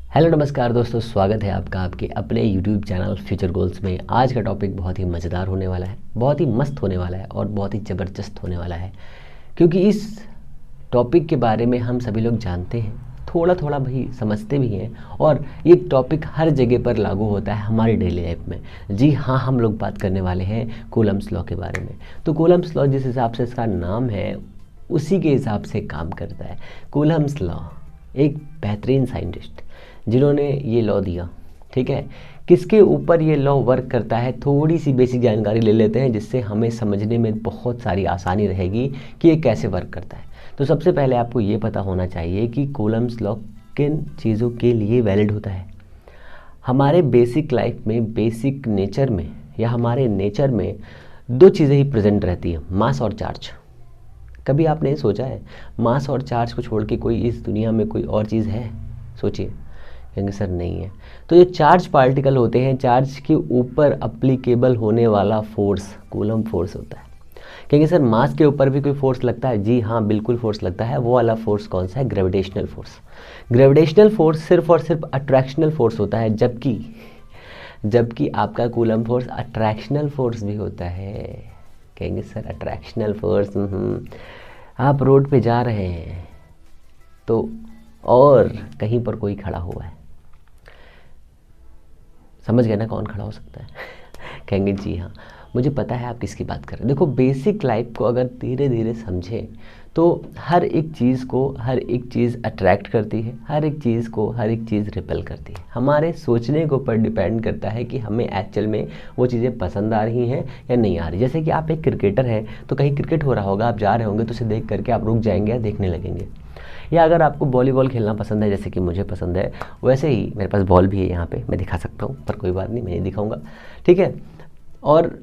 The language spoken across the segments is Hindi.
हेलो नमस्कार दोस्तों, स्वागत है आपका आपके अपने यूट्यूब चैनल फ्यूचर गोल्स में। आज का टॉपिक बहुत ही मज़ेदार होने वाला है, बहुत ही मस्त होने वाला है और बहुत ही ज़बरदस्त होने वाला है, क्योंकि इस टॉपिक के बारे में हम सभी लोग जानते हैं, थोड़ा थोड़ा भाई समझते भी हैं, और ये टॉपिक हर जगह पर लागू होता है हमारी डेली लाइफ में। जी हाँ, हम लोग बात करने वाले हैं कूलम्ब्स लॉ के बारे में। तो कूलम्ब्स लॉ जिस हिसाब से इसका नाम है उसी के हिसाब से काम करता है। कूलम्ब्स लॉ एक बेहतरीन साइंटिस्ट जिन्होंने ये लॉ दिया, ठीक है, किसके ऊपर ये लॉ वर्क करता है, थोड़ी सी बेसिक जानकारी ले लेते हैं जिससे हमें समझने में बहुत सारी आसानी रहेगी कि ये कैसे वर्क करता है। तो सबसे पहले आपको ये पता होना चाहिए कि कूलम्ब्स लॉ किन चीज़ों के लिए वैलिड होता है। हमारे बेसिक लाइफ में, बेसिक नेचर में या हमारे नेचर में दो चीज़ें ही प्रेजेंट रहती हैं, मास और चार्ज। कभी आपने सोचा है मास और चार्ज को छोड़ के कोई इस दुनिया में कोई और चीज़ है? सोचिए, कहेंगे सर नहीं है। तो जो चार्ज पार्टिकल होते हैं, चार्ज के ऊपर अप्लीकेबल होने वाला फोर्स कूलम्ब फोर्स होता है। कहेंगे सर मास के ऊपर भी कोई फोर्स लगता है? जी हाँ, बिल्कुल फोर्स लगता है। वो वाला फोर्स कौन सा है? Gravitational force. ग्रेविटेशनल फोर्स सिर्फ और सिर्फ अट्रैक्शनल फोर्स होता है, जबकि आपका कूलम्ब फोर्स अट्रैक्शनल फोर्स भी होता है। कहेंगे सर अट्रैक्शनल फोर्स, आप रोड पे जा रहे हैं तो और कहीं पर कोई खड़ा हुआ है, समझ गए ना कौन खड़ा हो सकता है? कहेंगे जी हाँ, मुझे पता है आप किसकी बात कर रहे हैं। देखो, बेसिक लाइफ को अगर धीरे धीरे समझें तो हर एक चीज़ अट्रैक्ट करती है, हर एक चीज़ रिपेल करती है। हमारे सोचने के ऊपर डिपेंड करता है कि हमें एक्चुअल में वो चीज़ें पसंद आ रही हैं या नहीं आ रही। जैसे कि आप एक क्रिकेटर हैं तो कहीं क्रिकेट हो रहा होगा, आप जा रहे होंगे तो उसे देख करके आप रुक जाएंगे या देखने लगेंगे। या अगर आपको वॉलीबॉल खेलना पसंद है, जैसे कि मुझे पसंद है, वैसे ही मेरे पास बॉल भी है यहाँ पे, मैं दिखा सकता हूँ, पर कोई बात नहीं, मैं नहीं दिखाऊंगा, ठीक है। और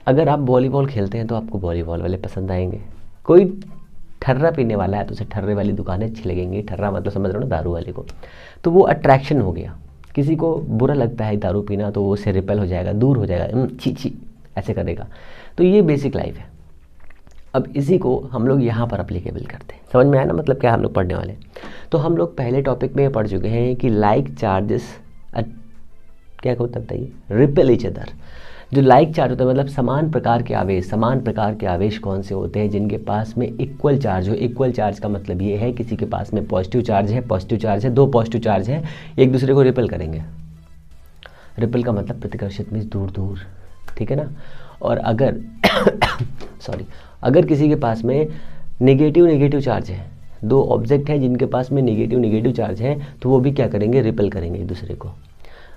अगर आप वॉलीबॉल खेलते हैं तो आपको वॉलीबॉल वाले पसंद आएंगे। कोई ठर्रा पीने वाला है तो उसे ठर्रे वाली दुकानें अच्छी लगेंगी। ठर्रा मतलब समझ रहे हो ना, दारू वाले को। तो वो अट्रैक्शन हो गया। किसी को बुरा लगता है दारू पीना तो वो उससे रिपेल हो जाएगा, दूर हो जाएगा, छी छी ऐसे करेगा। तो ये बेसिक लाइफ है। अब इसी को हम लोग यहाँ पर अप्लीकेबल करते हैं। समझ में आया ना, मतलब क्या हम लोग पढ़ने वाले। तो हम लोग पहले टॉपिक में पढ़ चुके हैं कि लाइक चार्जेस क्या होता है बताइए, रिपेल ईच अदर। जो लाइक चार्ज होता है मतलब समान प्रकार के आवेश कौन से होते हैं जिनके पास में इक्वल चार्ज हो। इक्वल चार्ज का मतलब ये है किसी के पास में पॉजिटिव चार्ज है, दो पॉजिटिव चार्ज हैं, एक दूसरे को रिपेल करेंगे। रिपेल का मतलब प्रतिकर्षित मीन्स दूर दूर, ठीक है ना। और अगर अगर किसी के पास में नेगेटिव चार्ज है, दो ऑब्जेक्ट हैं जिनके पास में नेगेटिव चार्ज है, तो वो भी क्या करेंगे? रिपेल करेंगे एक दूसरे को।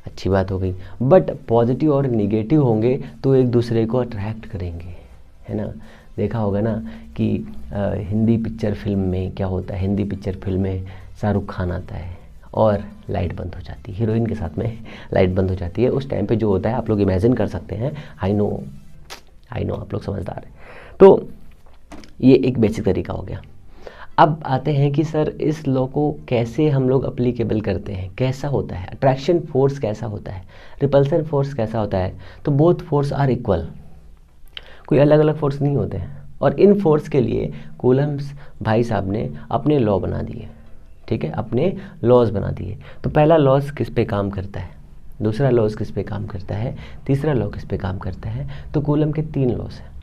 अच्छी बात हो गई। बट पॉजिटिव और नेगेटिव होंगे तो एक दूसरे को अट्रैक्ट करेंगे, है ना। देखा होगा ना कि हिंदी पिक्चर फिल्म में क्या होता है, हिंदी पिक्चर फिल्म में शाहरुख खान आता है और लाइट बंद हो जाती है, हीरोइन के साथ में लाइट बंद हो जाती है। उस टाइम पे जो होता है आप लोग इमेजिन कर सकते हैं। आई नो आप लोग समझदार हैं। तो ये एक बेसिक तरीका हो गया। अब आते हैं कि सर इस लॉ को कैसे हम लोग अप्लीकेबल करते हैं, कैसा होता है, अट्रैक्शन फोर्स कैसा होता है, रिपल्सन फोर्स कैसा होता है। तो बोथ फोर्स आर इक्वल, कोई अलग अलग फोर्स नहीं होते हैं। और इन फोर्स के लिए कूलम्ब्स भाई साहब ने अपने लॉ बना दिए, ठीक है, अपने लॉज बना दिए। तो पहला लॉज किस पे काम करता है, दूसरा लॉज किस पे काम करता है, तीसरा लॉ किस पे काम करता है। तो कूलम्ब के 3 लॉज हैं।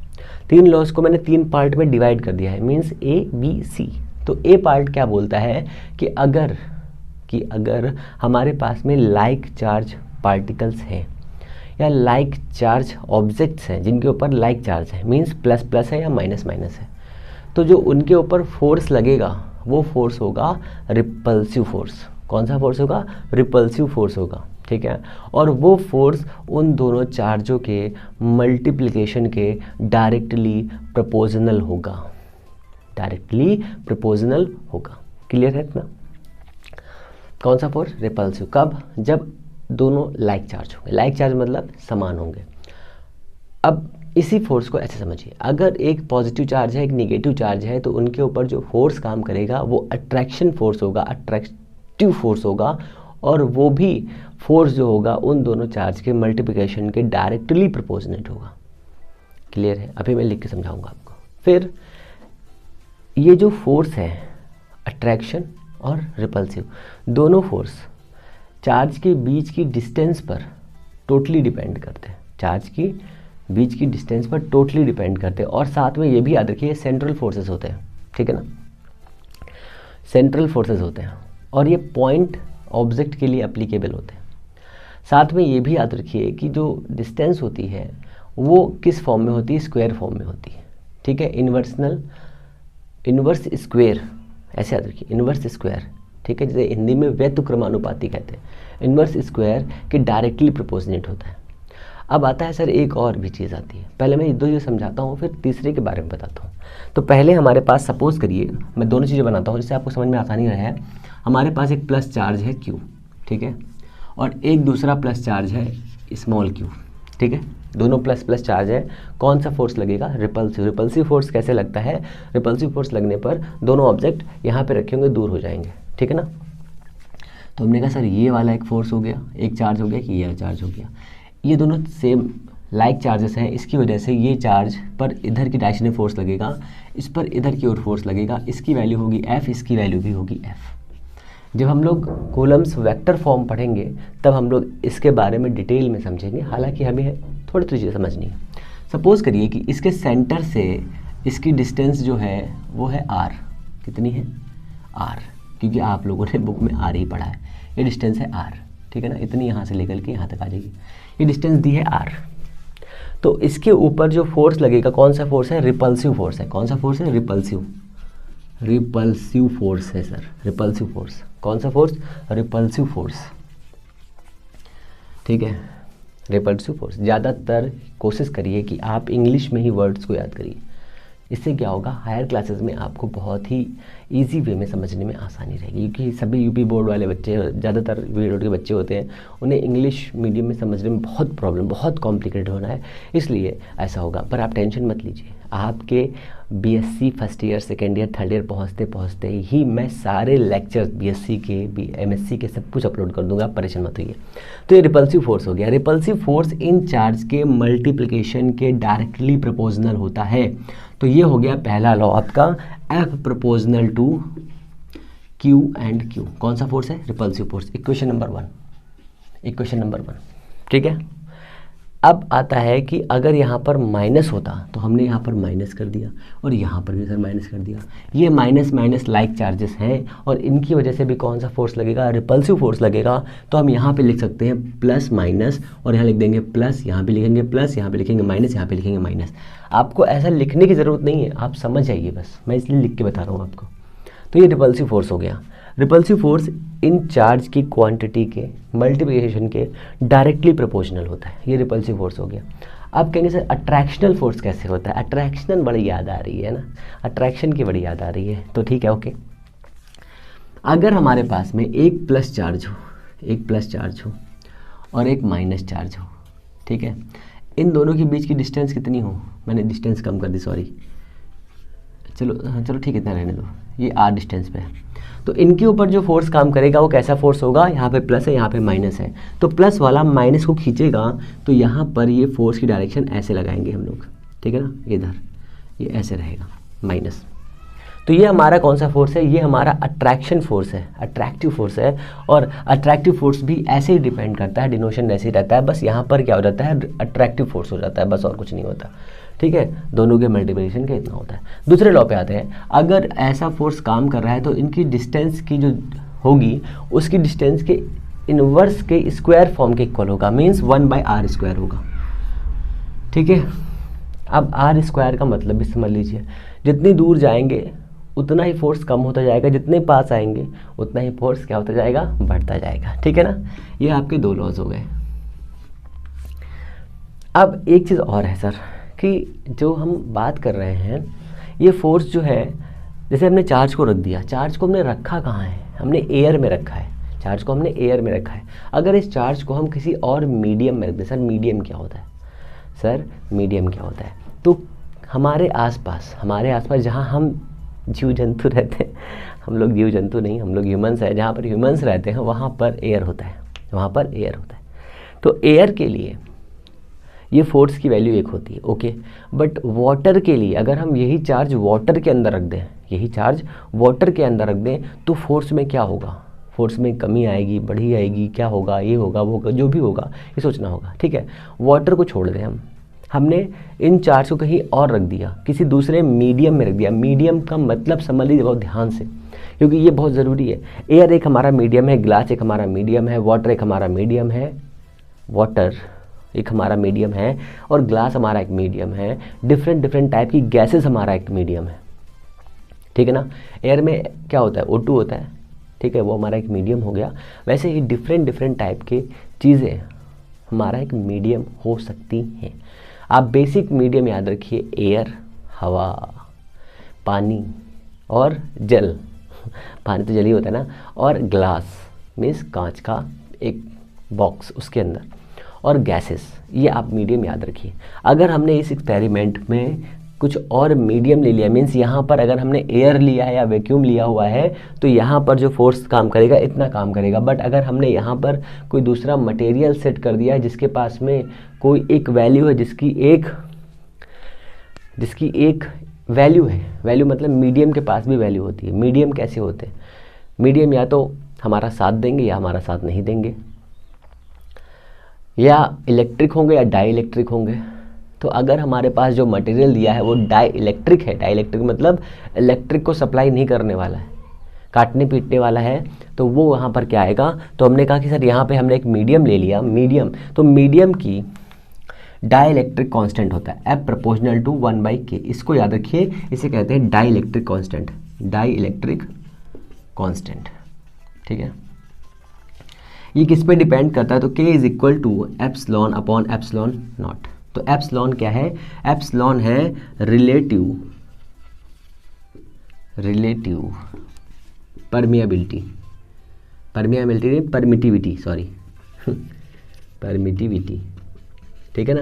3 लॉज को मैंने 3 पार्ट में डिवाइड कर दिया है, मीन्स A, B, C। तो ए पार्ट क्या बोलता है कि अगर हमारे पास में लाइक चार्ज पार्टिकल्स हैं या लाइक चार्ज ऑब्जेक्ट्स हैं जिनके ऊपर लाइक चार्ज है, मीन्स प्लस प्लस है या माइनस माइनस है, तो जो उनके ऊपर फोर्स लगेगा वो फोर्स होगा रिपल्सिव फोर्स। कौन सा फोर्स होगा? रिपल्सिव फोर्स होगा, ठीक है। और वो फोर्स उन दोनों चार्जों के मल्टीप्लिकेशन के डायरेक्टली प्रोपोर्शनल होगा। क्लियर है इतना? कौन सा फोर्स? रिपल्सिव। कब? जब दोनों लाइक चार्ज होंगे। लाइक चार्ज मतलब समान होंगे। अब इसी फोर्स को ऐसे समझिए, अगर एक पॉजिटिव चार्ज है, एक नेगेटिव चार्ज है, तो उनके ऊपर जो फोर्स काम करेगा वो अट्रैक्शन फोर्स होगा, अट्रैक्टिव फोर्स होगा। और वो भी फोर्स जो होगा उन दोनों चार्ज के मल्टीप्लिकेशन के डायरेक्टली प्रोपोर्शनेट होगा। क्लियर है? अभी मैं लिख के समझाऊंगा आपको। फिर ये जो फोर्स है, अट्रैक्शन और रिपल्सिव, दोनों फोर्स चार्ज के बीच की डिस्टेंस पर टोटली डिपेंड करते हैं, चार्ज की बीच की डिस्टेंस पर टोटली डिपेंड करते हैं। और साथ में ये भी याद रखिए सेंट्रल फोर्सेस होते हैं, ठीक है ना, सेंट्रल फोर्सेस होते हैं और ये पॉइंट ऑब्जेक्ट के लिए एप्लीकेबल होते हैं। साथ में ये भी याद रखिए कि जो डिस्टेंस होती है वो किस फॉर्म में होती है, स्क्वायर फॉर्म में होती है, ठीक है, इन्वर्स स्क्वायर, ऐसे याद रखिए, इन्वर्स स्क्वायर, ठीक है, जैसे हिंदी में व्यतिक्रमानुपाती कहते हैं, इन्वर्स स्क्वायर के डायरेक्टली प्रोपोर्शनेट होता है। अब आता है सर एक और भी चीज़ आती है, पहले मैं ये दो चीज़ समझाता हूँ फिर तीसरे के बारे में बताता हूँ। तो पहले हमारे पास सपोज करिए, मैं दोनों चीज़ें बनाता हूँ जिससे आपको समझ में आसानी रहे। हमारे पास एक प्लस चार्ज है Q, ठीक है, और एक दूसरा प्लस चार्ज है स्मॉल q, ठीक है, दोनों प्लस प्लस चार्ज है। कौन सा फोर्स लगेगा, रिपल्सिव। रिपल्सिव फोर्स कैसे लगता है, रिपल्सिव फोर्स लगने पर दोनों ऑब्जेक्ट यहाँ पे रखे होंगे, दूर हो जाएंगे, ठीक है ना। तो हमने कहा सर ये वाला एक फोर्स हो गया, एक चार्ज हो गया कि ये चार्ज हो गया, ये दोनों सेम लाइक चार्जेस हैं, इसकी वजह से ये चार्ज पर इधर की डायरेक्शन में फोर्स लगेगा, इस पर इधर की ओर फोर्स लगेगा, इसकी वैल्यू होगी F, इसकी वैल्यू भी होगी F। जब हम लोग कूलम्स वेक्टर फॉर्म पढ़ेंगे तब हम लोग इसके बारे में डिटेल में समझेंगे, हालांकि हमें थोड़ी थोड़ी चीज़ें समझनी है। सपोज़ करिए कि इसके सेंटर से इसकी डिस्टेंस जो है वो है r, कितनी है r, क्योंकि आप लोगों ने बुक में r ही पढ़ा है, ये डिस्टेंस है r, ठीक है ना, इतनी यहाँ से लेकर के यहाँ तक आ जाएगी, ये डिस्टेंस दी है r। तो इसके ऊपर जो फोर्स लगेगा कौन सा फोर्स है, रिपल्सिव फोर्स है। कौन सा फोर्स है, रिपल्सिव फोर्स है सर, रिपल्सिव फोर्स। कौन सा फोर्स, रिपल्सिव फोर्स, ठीक है, रिपल्सिव फोर्स। ज़्यादातर कोशिश करिए कि आप इंग्लिश में ही वर्ड्स को याद करिए, इससे क्या होगा, हायर क्लासेस में आपको बहुत ही इजी वे में समझने में आसानी रहेगी, क्योंकि सभी यूपी बोर्ड वाले बच्चे, ज़्यादातर वीडियो के बच्चे होते हैं, उन्हें इंग्लिश मीडियम में समझने में बहुत प्रॉब्लम, बहुत कॉम्प्लिकेटेड होना है, इसलिए ऐसा होगा। पर आप टेंशन मत लीजिए, आपके BSc first year, second year, third year पहुँचते पहुँचते ही मैं सारे लेक्चर्स बीएससी के, एमएससी के सब कुछ अपलोड कर दूंगा, आप परेशान मत होइए। तो ये रिपल्सिव फोर्स हो गया। रिपल्सिव फोर्स इन चार्ज के मल्टीप्लिकेशन के डायरेक्टली प्रोपोर्शनल होता है। तो ये हो गया पहला लॉ आपका, F proportional to Q and Q। कौन सा फोर्स है, रिपल्सिव फोर्स। इक्वेशन नंबर 1, ठीक है। अब आता है कि अगर यहाँ पर माइनस होता तो हमने यहाँ पर माइनस कर दिया और यहाँ पर भी सर माइनस कर दिया। ये माइनस माइनस लाइक चार्जेस हैं और इनकी वजह से भी कौन सा फोर्स लगेगा, रिपल्सिव फोर्स लगेगा। तो हम यहाँ पे लिख सकते हैं प्लस माइनस, और यहाँ लिख देंगे प्लस, यहाँ पे लिखेंगे प्लस, यहाँ पे लिखेंगे माइनस, यहाँ पे लिखेंगे माइनस। आपको ऐसा लिखने की ज़रूरत नहीं है, आप समझ जाइए बस, मैं इसलिए लिख के बता रहा हूँ आपको। तो ये रिपल्सिव फोर्स हो गया। रिपल्सिव फोर्स इन चार्ज की क्वांटिटी के मल्टीप्लिकेशन के डायरेक्टली प्रोपोर्शनल होता है, ये रिपल्सिव फोर्स हो गया। अब कहेंगे सर अट्रैक्शनल फोर्स कैसे होता है, अट्रैक्शनल बड़ी याद आ रही है ना, अट्रैक्शन की बड़ी याद आ रही है, तो ठीक है ओके। अगर हमारे पास में एक प्लस चार्ज हो और एक माइनस चार्ज हो, ठीक है, इन दोनों के बीच की डिस्टेंस कितनी हो, मैंने डिस्टेंस कम कर दी, सॉरी, चलो ठीक है, इतना रहने दो, ये r डिस्टेंस पे है। तो इनके ऊपर जो फोर्स काम करेगा वो कैसा फोर्स होगा, यहाँ पे प्लस है, यहाँ पे माइनस है, तो प्लस वाला माइनस को खींचेगा, तो यहाँ पर ये फोर्स की डायरेक्शन ऐसे लगाएंगे हम लोग, ठीक है ना, इधर ये ऐसे रहेगा माइनस। तो ये हमारा कौन सा फोर्स है, ये हमारा अट्रैक्शन फोर्स है, अट्रैक्टिव फोर्स है। और अट्रैक्टिव फोर्स भी ऐसे ही डिपेंड करता है, डिनोशन ऐसे ही रहता है, बस यहाँ पर क्या हो जाता है, अट्रैक्टिव फोर्स हो जाता है, बस और कुछ नहीं होता, ठीक है। दोनों के मल्टीप्लिकेशन का इतना होता है। दूसरे लॉ पे आते हैं, अगर ऐसा फोर्स काम कर रहा है तो इनकी डिस्टेंस की जो होगी उसकी डिस्टेंस के इनवर्स के स्क्वायर फॉर्म के इक्वल होगा, मीन्स 1/r² होगा, ठीक है। अब r स्क्वायर का मतलब भी समझ लीजिए, जितनी दूर जाएंगे उतना ही फोर्स कम होता जाएगा, जितने पास आएंगे उतना ही फोर्स क्या होता जाएगा, बढ़ता जाएगा, ठीक है ना। ये आपके दो लॉज हो गए। अब एक चीज़ और है सर, कि जो हम बात कर रहे हैं ये फोर्स जो है, जैसे हमने चार्ज को रख दिया, चार्ज को हमने रखा कहाँ है, हमने एयर में रखा है, चार्ज को हमने एयर में रखा है। अगर इस चार्ज को हम किसी और मीडियम में रख दें, सर मीडियम क्या होता है, सर मीडियम क्या होता है, तो हमारे आसपास जहाँ हम जीव जंतु रहते हैं, हम लोग जीव जंतु नहीं, हम लोग ह्यूमंस हैं, जहाँ पर ह्यूमंस रहते हैं वहाँ पर एयर होता है, वहाँ पर एयर होता है। तो एयर के लिए ये फोर्स की वैल्यू 1 होती है, ओके। बट वाटर के लिए अगर हम यही चार्ज वाटर के अंदर रख दें, तो फोर्स में क्या होगा, फोर्स में कमी आएगी, बढ़ी आएगी, क्या होगा, ये होगा, वो होगा, जो भी होगा ये सोचना होगा, ठीक है। वाटर को छोड़ दें हमने इन चार्ज को कहीं और रख दिया, किसी दूसरे मीडियम में रख दिया। मीडियम का मतलब समझ लीजिए बहुत ध्यान से, क्योंकि ये बहुत ज़रूरी है। एयर एक हमारा मीडियम है, ग्लास एक हमारा मीडियम है, वाटर एक हमारा मीडियम है, वाटर एक हमारा मीडियम है और ग्लास हमारा एक मीडियम है। डिफरेंट डिफरेंट टाइप की गैसेस हमारा एक मीडियम है, ठीक है ना। एयर में क्या होता है, O2 होता है, ठीक है, वो हमारा एक मीडियम हो गया। वैसे ही डिफरेंट डिफरेंट टाइप के चीज़ें हमारा एक मीडियम हो सकती हैं। आप बेसिक मीडियम याद रखिए, एयर, हवा, पानी और जल पानी तो जल ही होता है ना, और ग्लास मीन्स कांच का एक बॉक्स उसके अंदर, और गैसेस, ये आप मीडियम याद रखिए। अगर हमने इस एक्सपेरिमेंट में कुछ और मीडियम ले लिया, मीन्स यहाँ पर अगर हमने एयर लिया है या वैक्यूम लिया हुआ है तो यहाँ पर जो फोर्स काम करेगा इतना काम करेगा। बट अगर हमने यहाँ पर कोई दूसरा मटेरियल सेट कर दिया है जिसके पास में कोई एक वैल्यू है, जिसकी एक वैल्यू है, वैल्यू मतलब मीडियम के पास भी वैल्यू होती है। मीडियम कैसे होते हैं, मीडियम या तो हमारा साथ देंगे या हमारा साथ नहीं देंगे, या इलेक्ट्रिक होंगे या डाई इलेक्ट्रिक होंगे। तो अगर हमारे पास जो मटेरियल दिया है वो डाई इलेक्ट्रिक है, डाई इलेक्ट्रिक मतलब इलेक्ट्रिक को सप्लाई नहीं करने वाला है, काटने पीटने वाला है, तो वो वहाँ पर क्या आएगा। तो हमने कहा कि सर यहाँ पे हमने एक मीडियम ले लिया, मीडियम, तो मीडियम की डाई इलेक्ट्रिक कॉन्स्टेंट होता है F प्रोपोर्शनल टू 1/k। इसको याद रखिए, इसे कहते हैं dielectric constant, dielectric constant, ठीक है। ये किस पे डिपेंड करता है, तो K is equal to epsilon upon epsilon naught. तो एप्सिलॉन क्या है, एप्सिलॉन है रिलेटिव परमिटिविटी, ठीक है ना।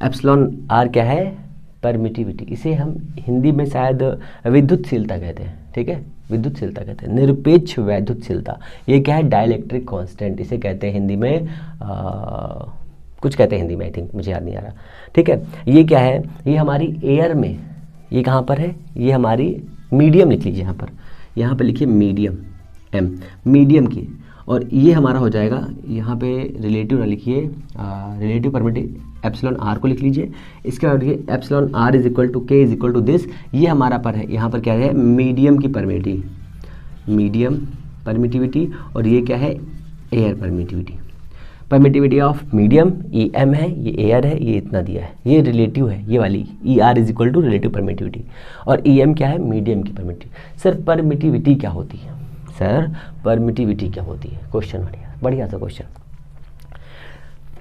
एप्सिलॉन आर क्या है, परमिटिविटी। इसे हम हिंदी में शायद विद्युतशीलता कहते हैं, ठीक है, विद्युतशीलता कहते हैं, निरपेक्ष वैद्युतशीलता। ये क्या है, डाइलेक्ट्रिक कांस्टेंट इसे कहते हैं हिंदी में, कुछ कहते हैं हिंदी में, आई थिंक, मुझे याद नहीं आ रहा, ठीक है। ये क्या है, ये हमारी एयर में, ये कहाँ पर है, ये हमारी मीडियम लिख लीजिए, यहाँ पर लिखिए मीडियम, M मीडियम की, और ये हमारा हो जाएगा, यहाँ पे रिलेटिव ना लिखिए, रिलेटिव परमिटिव एप्सिलॉन आर को लिख लीजिए। इसके बाद देखिए epsilon R is equal to K is equal to this, ये हमारा पर है, यहाँ पर क्या है, मीडियम की मीडियम परमिटिविटी, और ये क्या है, air permittivity of medium, E M है, ये एयर है, ये इतना दिया है, ये रिलेटिव है, ये वाली E R is equal to relative permittivity, और ई एम क्या है, मीडियम की परमिटिविटी। सर परमिटिविटी क्या होती है, क्वेश्चन बढ़िया सा क्वेश्चन।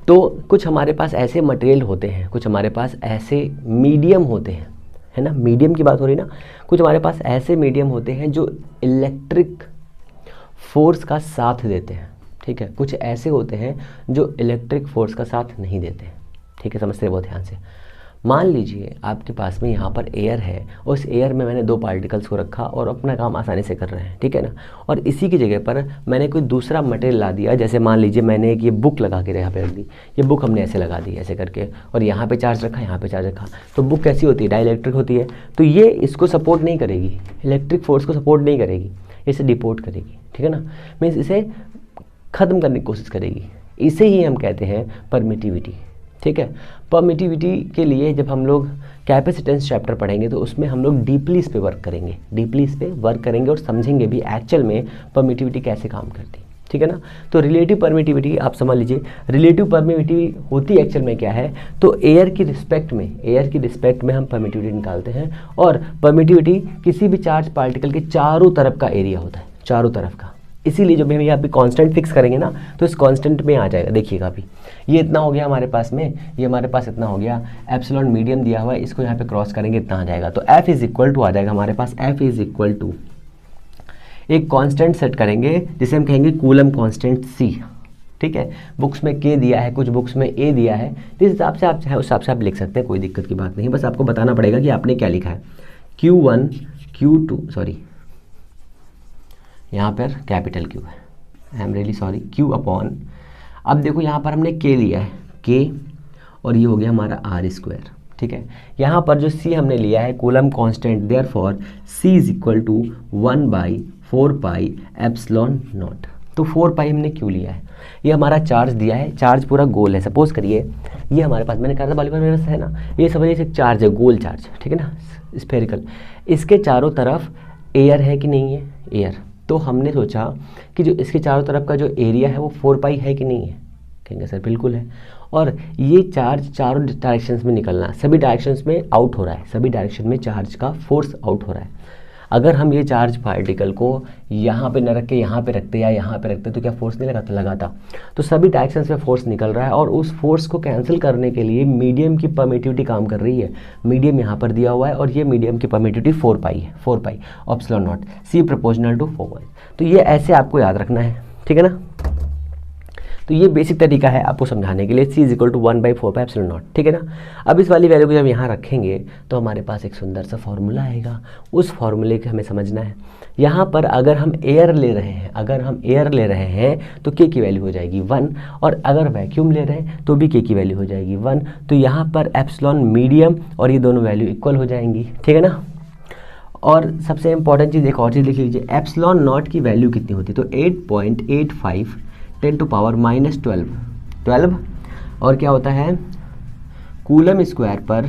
तो कुछ हमारे पास ऐसे मटेरियल होते हैं, कुछ हमारे पास ऐसे मीडियम होते हैं, है ना, मीडियम की बात हो रही ना। कुछ हमारे पास ऐसे मीडियम होते हैं जो इलेक्ट्रिक फोर्स का साथ देते हैं, ठीक है। कुछ ऐसे होते हैं जो इलेक्ट्रिक फोर्स का साथ नहीं देते हैं, ठीक है, समझते हैं बहुत ध्यान से। मान लीजिए आपके पास में यहाँ पर एयर है, उस एयर में मैंने 2 पार्टिकल्स को रखा और अपना काम आसानी से कर रहे हैं, ठीक है ना। और इसी की जगह पर मैंने कोई दूसरा मटेरियल ला दिया, जैसे मान लीजिए मैंने एक ये बुक लगा के यहाँ पे रख दी, ये बुक हमने ऐसे लगा दी ऐसे करके, और यहाँ पे चार्ज रखा, यहाँ पे चार्ज रखा, तो बुक कैसी होती है, डाइलेक्ट्रिक होती है। तो ये इसको सपोर्ट नहीं करेगी, इलेक्ट्रिक फोर्स को सपोर्ट नहीं करेगी, इसे डिपोर्ट करेगी, ठीक है ना, मीन्स इसे ख़त्म करने की कोशिश करेगी। इसे ही हम कहते हैं परमिटिविटी, ठीक है। परमिटिविटी के लिए जब हम लोग कैपेसिटेंस चैप्टर पढ़ेंगे तो उसमें हम लोग डीपली इस पे वर्क करेंगे, और समझेंगे भी एक्चुअल में परमिटिविटी कैसे काम करती, ठीक है ना। तो रिलेटिव परमिटिविटी आप समझ लीजिए, रिलेटिव परमिटिविटी होती एक्चुअल में क्या है, तो एयर की रिस्पेक्ट में हम परमिटिविटी निकालते हैं, और परमिटिविटी किसी भी चार्ज पार्टिकल के चारों तरफ का एरिया होता है, चारों तरफ का। इसीलिए जब हम यहाँ पे कांस्टेंट फिक्स करेंगे ना, तो इस कांस्टेंट में आ जाएगा, देखिएगा अभी ये इतना हो गया हमारे पास में, ये हमारे पास इतना हो गया, एप्सिलॉन मीडियम दिया हुआ है, इसको यहाँ पे क्रॉस करेंगे इतना आ जाएगा। तो F इज इक्वल टू आ जाएगा हमारे पास, F इज इक्वल टू एक कांस्टेंट सेट करेंगे जिसे हम कहेंगे कूलम कांस्टेंट C, ठीक है। बुक्स में K दिया है, कुछ बुक्स में A दिया है, जिस हिसाब से आप चाहे उस हिसाब से आप लिख सकते हैं, कोई दिक्कत की बात नहीं, बस आपको बताना पड़ेगा कि आपने क्या लिखा है। Q1 Q2 सॉरी, यहाँ पर कैपिटल Q है, I am really sorry, Q upon, अब देखो यहाँ पर हमने K लिया है, K, और ये हो गया हमारा R², ठीक है। यहाँ पर जो C हमने लिया है coulomb constant, therefore C is equal to 1/4 4 pi epsilon naught. तो 4 पाई हमने क्यों लिया है, ये हमारा चार्ज दिया है, चार्ज पूरा गोल है। सपोज करिए ये हमारे पास, मैंने कहा था बालीवर मेरे पास है ना, ये समझिए एक चार्ज है, गोल चार्ज, ठीक है ना, स्फेरिकल। इसके चारों तरफ एयर है कि नहीं है, एयर। तो हमने सोचा कि जो इसके चारों तरफ का जो एरिया है वो 4 पाई है कि नहीं है, कहेंगे सर बिल्कुल है। और ये चार्ज चारों डायरेक्शंस में निकलना, सभी डायरेक्शंस में आउट हो रहा है, सभी डायरेक्शन में चार्ज का फोर्स आउट हो रहा है। अगर हम ये चार्ज पार्टिकल को यहाँ पे न रख के यहाँ पे रखते या यहाँ पे रखते तो क्या फोर्स नहीं लगाता, लगाता। तो सभी डायरेक्शंस में फोर्स निकल रहा है और उस फोर्स को कैंसिल करने के लिए मीडियम की परमिटिविटी काम कर रही है। मीडियम यहाँ पर दिया हुआ है और ये मीडियम की परमिटिविटी 4 पाई है, 4 pi epsilon naught, C proportional to 4। तो ये ऐसे आपको याद रखना है, ठीक है ना। तो ये बेसिक तरीका है आपको समझाने के लिए, C = 1/4 पाई एप्सिलॉन नॉट, ठीक है ना। अब इस वाली वैल्यू को जब यहाँ रखेंगे तो हमारे पास एक सुंदर सा फॉर्मूला आएगा, उस फॉर्मूले को हमें समझना है। यहाँ पर अगर हम एयर ले रहे हैं, अगर हम एयर ले रहे हैं तो K की वैल्यू हो जाएगी 1, और अगर वैक्यूम ले रहे हैं तो भी K की वैल्यू हो जाएगी 1। तो यहाँ पर एप्सिलॉन मीडियम और ये दोनों वैल्यू इक्वल हो जाएंगी, ठीक है ना। और सबसे इंपॉर्टेंट चीज़, एक और चीज़ लिख लीजिए, एप्सिलॉन नॉट की वैल्यू कितनी होती है, तो 8.85 10⁻12 और क्या होता है, कूलम स्क्वायर पर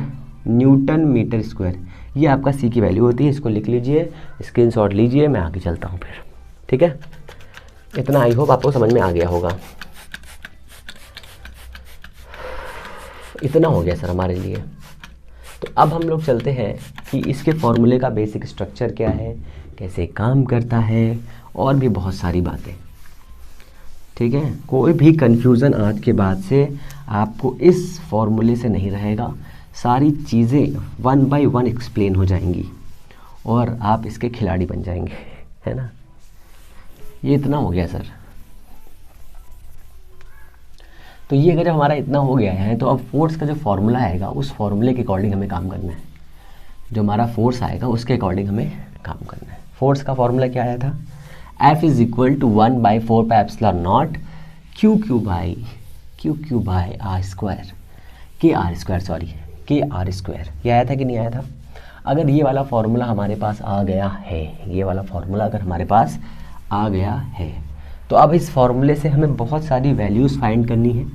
न्यूटन मीटर स्क्वायर, ये आपका C की वैल्यू होती है। इसको लिख लीजिए, स्क्रीनशॉट लीजिए, मैं आगे चलता हूँ फिर, ठीक है। इतना आई होप आपको समझ में आ गया होगा। इतना हो गया सर हमारे लिए। तो अब हम लोग चलते हैं कि इसके फॉर्मूले का बेसिक स्ट्रक्चर क्या है, कैसे काम करता है, और भी बहुत सारी बातें, ठीक है। कोई भी कन्फ्यूज़न आज के बाद से आपको इस फॉर्मूले से नहीं रहेगा, सारी चीज़ें 1 बाय 1 एक्सप्लेन हो जाएंगी और आप इसके खिलाड़ी बन जाएंगे, है ना। ये इतना हो गया सर। तो ये अगर हमारा इतना हो गया है तो अब फोर्स का जो फॉर्मूला आएगा उस फॉर्मूले के अकॉर्डिंग हमें काम करना है। जो हमारा फोर्स आएगा उसके अकॉर्डिंग हमें काम करना है। फोर्स का फॉर्मूला क्या आया था, F = 1/4 pi epsilon not Q by R square, KR square. ये आया था कि नहीं आया था। अगर ये वाला फॉर्मूला हमारे पास आ गया है, ये वाला फॉर्मूला अगर हमारे पास आ गया है तो अब इस फॉर्मूले से हमें बहुत सारी वैल्यूज़ फाइंड करनी है,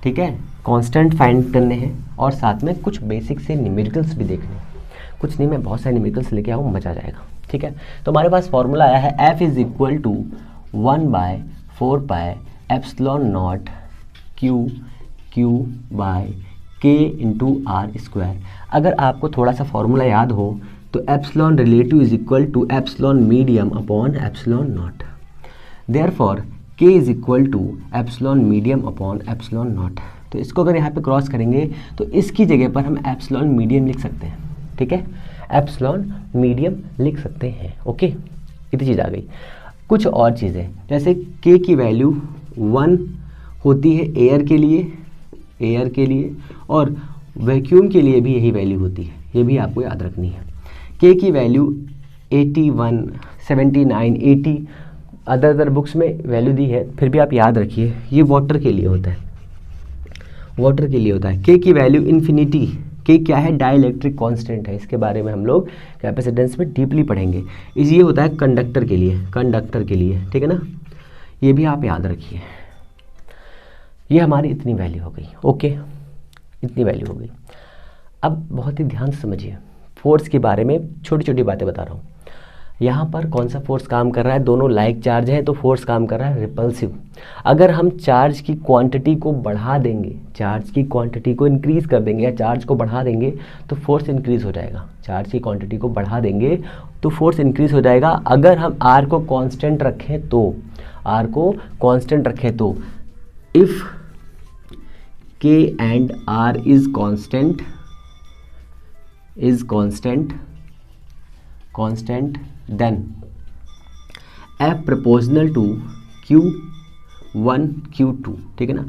ठीक है, कांस्टेंट फाइंड करने हैं और साथ में कुछ बेसिक से न्यूमेरिकल्स भी देखने हैं। कुछ नहीं, मैं बहुत सारे न्यूमेरिकल्स लेके आऊँ, मज़ा आ जाएगा, ठीक है। तो हमारे पास फॉर्मूला आया है F = 1/4 pi epsilon not Q by K × R square. अगर आपको थोड़ा सा फॉर्मूला याद हो तो epsilon relative = epsilon medium upon epsilon not. Therefore K = epsilon medium upon epsilon naught. तो इसको अगर यहाँ पे क्रॉस करेंगे तो इसकी जगह पर हम एप्सिलॉन मीडियम लिख सकते हैं, ठीक है, एप्सिलॉन मीडियम लिख सकते हैं। ओके, इतनी चीज़ आ गई। कुछ और चीज़ें जैसे K की वैल्यू 1 होती है एयर के लिए और वैक्यूम के लिए भी यही वैल्यू होती है, ये भी आपको याद रखनी है। K की वैल्यू 81, 79, 80 अदर बुक्स में वैल्यू दी है, फिर भी आप याद रखिए ये वाटर के लिए होता है, वाटर के लिए होता है। K की वैल्यू इन्फिनिटी। K क्या है, डाइलेक्ट्रिक कांस्टेंट है, इसके बारे में हम लोग कैपेसिटेंस में डीपली पढ़ेंगे। ये होता है कंडक्टर के लिए, ठीक है ना, ये भी आप याद रखिए। ये हमारी इतनी वैल्यू हो गई, ओके, इतनी वैल्यू हो गई। अब बहुत ही ध्यान से समझिए, फोर्स के बारे में छोटी छोटी बातें बता रहा हूँ। यहाँ पर कौन सा फोर्स काम कर रहा है, दोनों लाइक चार्ज है तो फोर्स काम कर रहा है रिपल्सिव। अगर हम चार्ज की क्वांटिटी को बढ़ा देंगे, चार्ज की क्वांटिटी को इंक्रीज़ कर देंगे या चार्ज को बढ़ा देंगे तो फोर्स इंक्रीज़ हो जाएगा। चार्ज की क्वांटिटी को बढ़ा देंगे तो फोर्स इंक्रीज़ हो जाएगा। अगर हम R को कांस्टेंट रखें तो if K and R is constant then F proportional to Q1 Q2, ठीक है ना।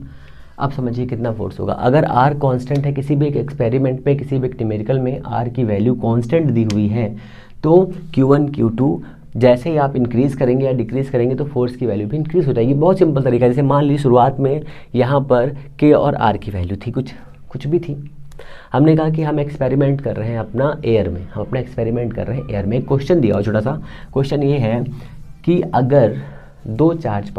अब समझिए कितना फोर्स होगा। अगर R कांस्टेंट है, किसी भी एक एक्सपेरिमेंट में, किसी भी एक न्यूमेरिकल में R की वैल्यू कांस्टेंट दी हुई है तो Q1 Q2 जैसे ही आप इंक्रीज़ करेंगे या डिक्रीज़ करेंगे तो फोर्स की वैल्यू भी इंक्रीज़ हो जाएगी। बहुत सिंपल तरीका है। जैसे मान लीजिए शुरुआत में यहाँ पर K और R की वैल्यू थी कुछ भी थी, हमने कहा कि हम एक्सपेरिमेंट कर रहे हैं अपना एयर में, एक क्वेश्चन दिया और छोटा सा क्वेश्चन ये है कि अगर दो चार्ज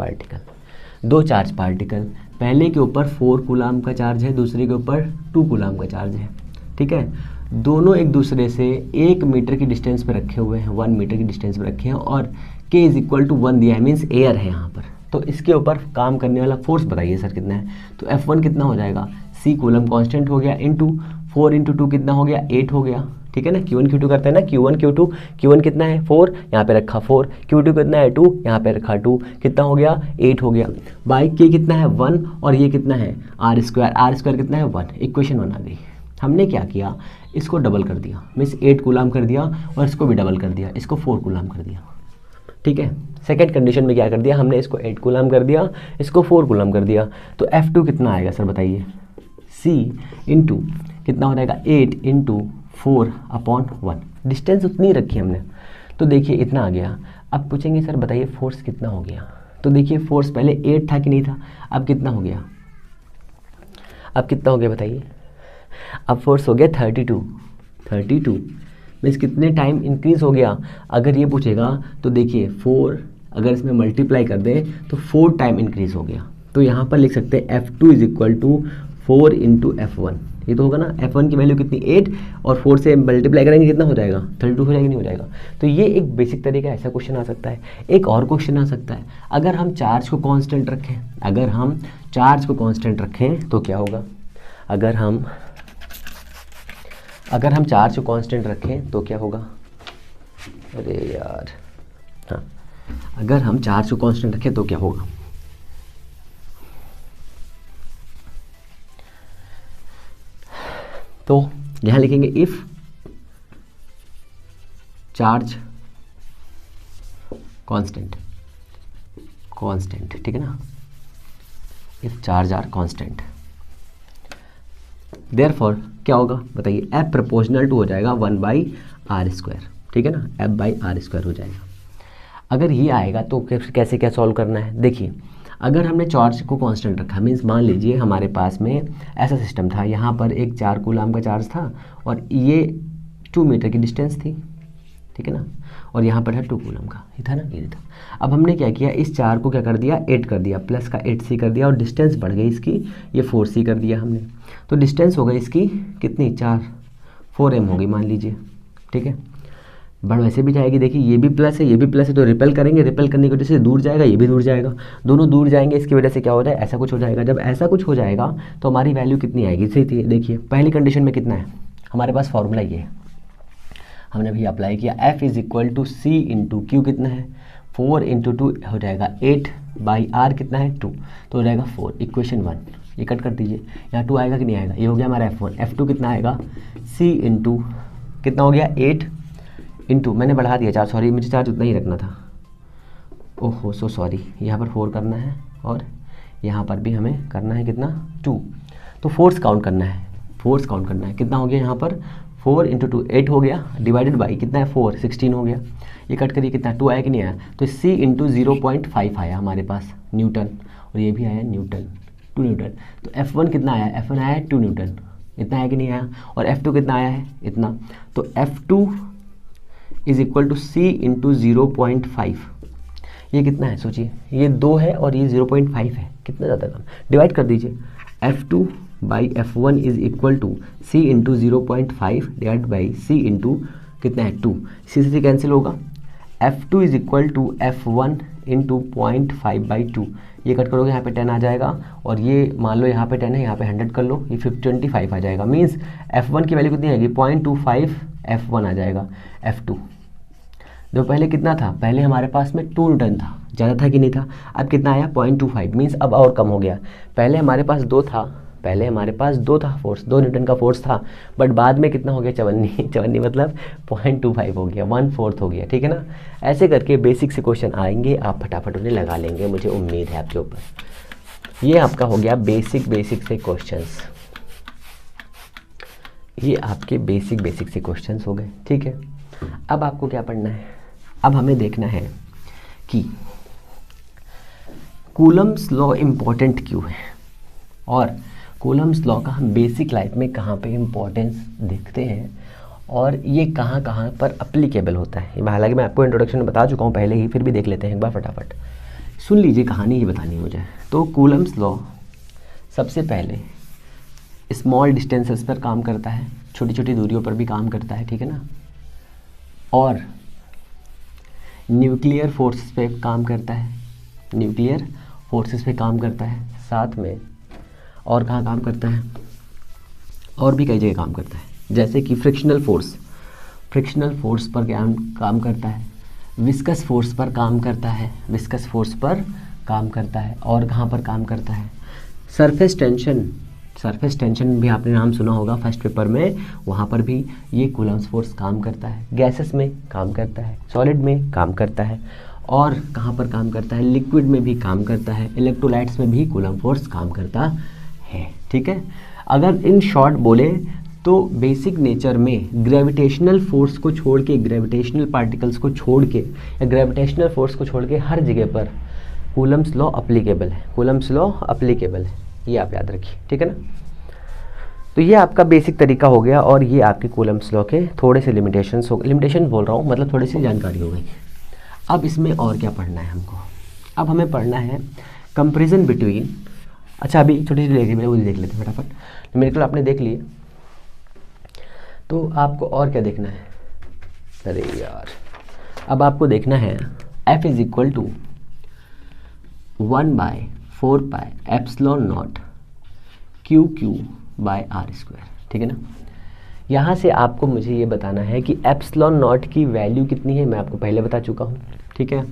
पार्टिकल पहले के ऊपर 4 कूलाम का चार्ज है, दूसरे के ऊपर 2 कूलाम का चार्ज है, ठीक है, दोनों एक दूसरे से 1 मीटर की डिस्टेंस पे रखे हुए हैं, 1 मीटर की डिस्टेंस पे रखे हैं और k इज इक्वल टू 1 दिया है, मीन्स एयर है यहाँ पर, तो इसके ऊपर काम करने वाला फोर्स बताइए सर कितना है। तो F1 कितना हो जाएगा, c कूलम कांस्टेंट हो गया इंटू 4 इंटू 2 कितना हो गया, 8 हो गया, ठीक है ना। Q1 Q2 करते हैं ना, Q1 Q2, Q1 कितना है 4, यहाँ पे रखा 4, Q2 कितना है 2, यहाँ पे रखा 2, कितना हो गया 8 हो गया, बाई K कितना है 1 और ये कितना है R स्क्वायर कितना है 1, इक्वेशन 1 आ गई। हमने क्या किया, इसको डबल कर दिया, मीन्स 8 कूलाम कर दिया और इसको भी डबल कर दिया, इसको 4 कूलाम कर दिया, ठीक है। सेकेंड कंडीशन में क्या कर दिया हमने, इसको 8 कूलाम कर दिया, इसको 4 कूलाम कर दिया, तो F2 कितना आएगा सर बताइए, C इंटू कितना हो जाएगा 8 इंटू 4/1, डिस्टेंस उतनी रखी हमने, तो देखिए इतना आ गया। अब पूछेंगे सर बताइए फोर्स कितना हो गया, तो देखिए फोर्स पहले 8 था कि नहीं था, अब कितना हो गया, अब कितना हो गया बताइए, अब फोर्स हो गया 32 मीन्स कितने टाइम इंक्रीज हो गया। अगर ये पूछेगा तो देखिए 4 अगर इसमें मल्टीप्लाई कर दें तो 4 टाइम इंक्रीज हो गया, तो यहाँ पर लिख सकते हैं F2 is equal to 4 into F1, ये तो होगा ना, F1 की वैल्यू कितनी 8 और 4 से मल्टीप्लाई करेंगे कितना हो जाएगा 32 हो जाएगा, नहीं हो जाएगा। तो ये एक बेसिक तरीका, ऐसा क्वेश्चन आ सकता है। एक और क्वेश्चन आ सकता है, अगर हम चार्ज को कांस्टेंट रखें, तो क्या होगा, अगर हम चार्ज को कांस्टेंट रखें तो क्या होगा, अरे यार हाँ, अगर हम चार्ज को कांस्टेंट रखें तो क्या होगा, तो यहाँ लिखेंगे इफ चार्ज कांस्टेंट, ठीक है ना, if charge are constant, therefore क्या होगा बताइए, F प्रोपोर्शनल टू हो जाएगा 1/r², ठीक है ना, F/r² हो जाएगा। अगर ये आएगा तो कैसे क्या सॉल्व करना है, देखिए अगर हमने चार्ज को कांस्टेंट रखा, मीन्स मान लीजिए हमारे पास में ऐसा सिस्टम था, यहाँ पर एक 4 कूलाम का चार्ज था और ये 2 मीटर की डिस्टेंस थी, ठीक है ना, और यहाँ पर है 2 कूलम का, ये था ना, ये था। अब हमने क्या किया, इस 4 को क्या कर दिया 8 कर दिया, प्लस का 8c कर दिया और डिस्टेंस बढ़ गई इसकी, ये 4c कर दिया हमने, तो डिस्टेंस हो गई इसकी कितनी 4m हो गई मान लीजिए, ठीक है। बढ़ वैसे भी जाएगी, देखिए ये भी प्लस है ये भी प्लस है, तो रिपेल करेंगे, रिपेल करने की वजह से दूर जाएगा, ये भी दूर जाएगा, दोनों दूर जाएंगे, इसकी वजह से क्या हो जाए ऐसा कुछ हो जाएगा। जब ऐसा कुछ हो जाएगा तो हमारी वैल्यू कितनी आएगी, सही देखिए पहली कंडीशन में कितना है हमारे पास, फॉर्मूला ये है, हमने भी अप्लाई किया, F is equal to C into Q कितना है 4 इंटू 2 हो जाएगा 8/r कितना है 2, तो हो जाएगा 4, इक्वेशन 1, ये कट कर दीजिए, यहाँ 2 आएगा कि नहीं आएगा, ये हो गया हमारा F1, F2 कितना आएगा C इंटू कितना हो गया 8 इंटू, मैंने बढ़ा दिया 4, सॉरी मुझे चार्ज उतना ही रखना था, ओहो सो सॉरी, यहाँ पर 4 करना है और यहाँ पर भी हमें करना है कितना 2, तो फोर्स काउंट करना है, कितना हो गया यहाँ पर 4 इंटू 2 8 हो गया, डिवाइडेड बाई कितना है 4 16 हो गया, ये कट करिए कितना 2 आया कि नहीं आया, तो C इंटू 0.5 आया हमारे पास न्यूटन, और ये भी आया न्यूटन 2 न्यूटन, तो F1 कितना आया, F1 आया 2 न्यूटन, इतना आया कि नहीं आया, और F2 कितना आया है इतना, तो F2 is equal to C into 0.5, ये कितना है सोचिए, ये 2 है और ये 0.5 है, कितना ज़्यादा कम, डिवाइड कर दीजिए, F2 by F1 is equal to C into 0.5 divide by C into कितना है 2, C से कैंसिल होगा, F2 is equal to F1 into 0.5/2, ये कट करोगे यहाँ पे 10 आ जाएगा, और ये मान लो यहाँ पे 10 है, यहाँ पे 100 कर लो, ये 25 आ जाएगा, मीन्स F1 की वैल्यू कितनी आएगी 0.25 F1 आ जाएगा, F2 जो पहले कितना था, पहले हमारे पास में 2 न्यूटन था, ज़्यादा था कि नहीं था, अब कितना आया 0.25, मीन्स अब और कम हो गया, पहले हमारे पास 2 था फोर्स, 2 न्यूटन का फोर्स था, बट बाद में कितना हो गया 54 मतलब 0.25 हो गया, 1/4 हो गया, ठीक है ना। ऐसे करके बेसिक से क्वेश्चन आएंगे, आप फटाफट उन्हें लगा लेंगे, मुझे उम्मीद है आपके ऊपर। ये आपका हो गया बेसिक से क्वेश्चंस, ये आपके बेसिक से क्वेश्चंस हो गए, ठीक है। अब आपको क्या पढ़ना है, अब हमें देखना है कि कूलम्स लॉ इम्पोर्टेंट क्यों है, और कूलम्स लॉ का हम बेसिक लाइफ में कहाँ पे इम्पोर्टेंस देखते हैं, और ये कहाँ कहाँ पर अप्लीकेबल होता है। हालांकि मैं आपको इंट्रोडक्शन में बता चुका हूँ पहले ही, फिर भी देख लेते हैं एक बार फटाफट। सुन लीजिए, कहानी ही बतानी मुझे। तो कूलम्स लॉ सबसे पहले स्मॉल डिस्टेंसेस पर काम करता है, छोटी छोटी दूरियों पर भी काम करता है, ठीक है ना, और न्यूक्लियर फोर्सेस पे काम करता है, न्यूक्लियर फोर्सेस पे काम करता है। साथ में और कहाँ काम करता है, और भी कई जगह काम करता है, जैसे कि फ्रिक्शनल फोर्स पर काम करता है, विस्कस फोर्स पर काम करता है, विस्कस फोर्स पर काम करता है। और कहाँ पर काम करता है, सरफेस टेंशन भी आपने नाम सुना होगा फर्स्ट पेपर में, वहाँ पर भी ये कूलम्स फोर्स काम करता है। गैसेस में काम करता है, सॉलिड में काम करता है, और कहाँ पर काम करता है, लिक्विड में भी काम करता है, इलेक्ट्रोलाइट्स में भी कूलम फोर्स काम करता है, ठीक है। अगर इन शॉर्ट बोले तो बेसिक नेचर में ग्रेविटेशनल फोर्स को छोड़ के, ग्रेविटेशनल पार्टिकल्स को छोड़ के, या ग्रेविटेशनल फोर्स को छोड़ के हर जगह पर कूलम्स लॉ अप्लीकेबल है, कूलम्स लॉ अप्लीकेबल है, ये आप याद रखिए, ठीक है ना। तो ये आपका बेसिक तरीका हो गया, और ये आपके कूलम्स लॉ के थोड़े से लिमिटेशन बोल रहा हूँ, मतलब थोड़ी सी जानकारी हो गई। अब इसमें और क्या पढ़ना है हमको, अब हमें पढ़ना है कंपैरिजन बिटवीन, अच्छा अभी छोटी सी देख लेते हैं फटाफट। मेरे को आपने देख लिए, तो आपको और क्या देखना है, अरे यार अब आपको देखना है F is equal to 1/4πε0 QQ/r², ठीक है ना। यहाँ से आपको मुझे ये बताना है कि ε0 की वैल्यू कितनी है, मैं आपको पहले बता चुका हूँ, ठीक है।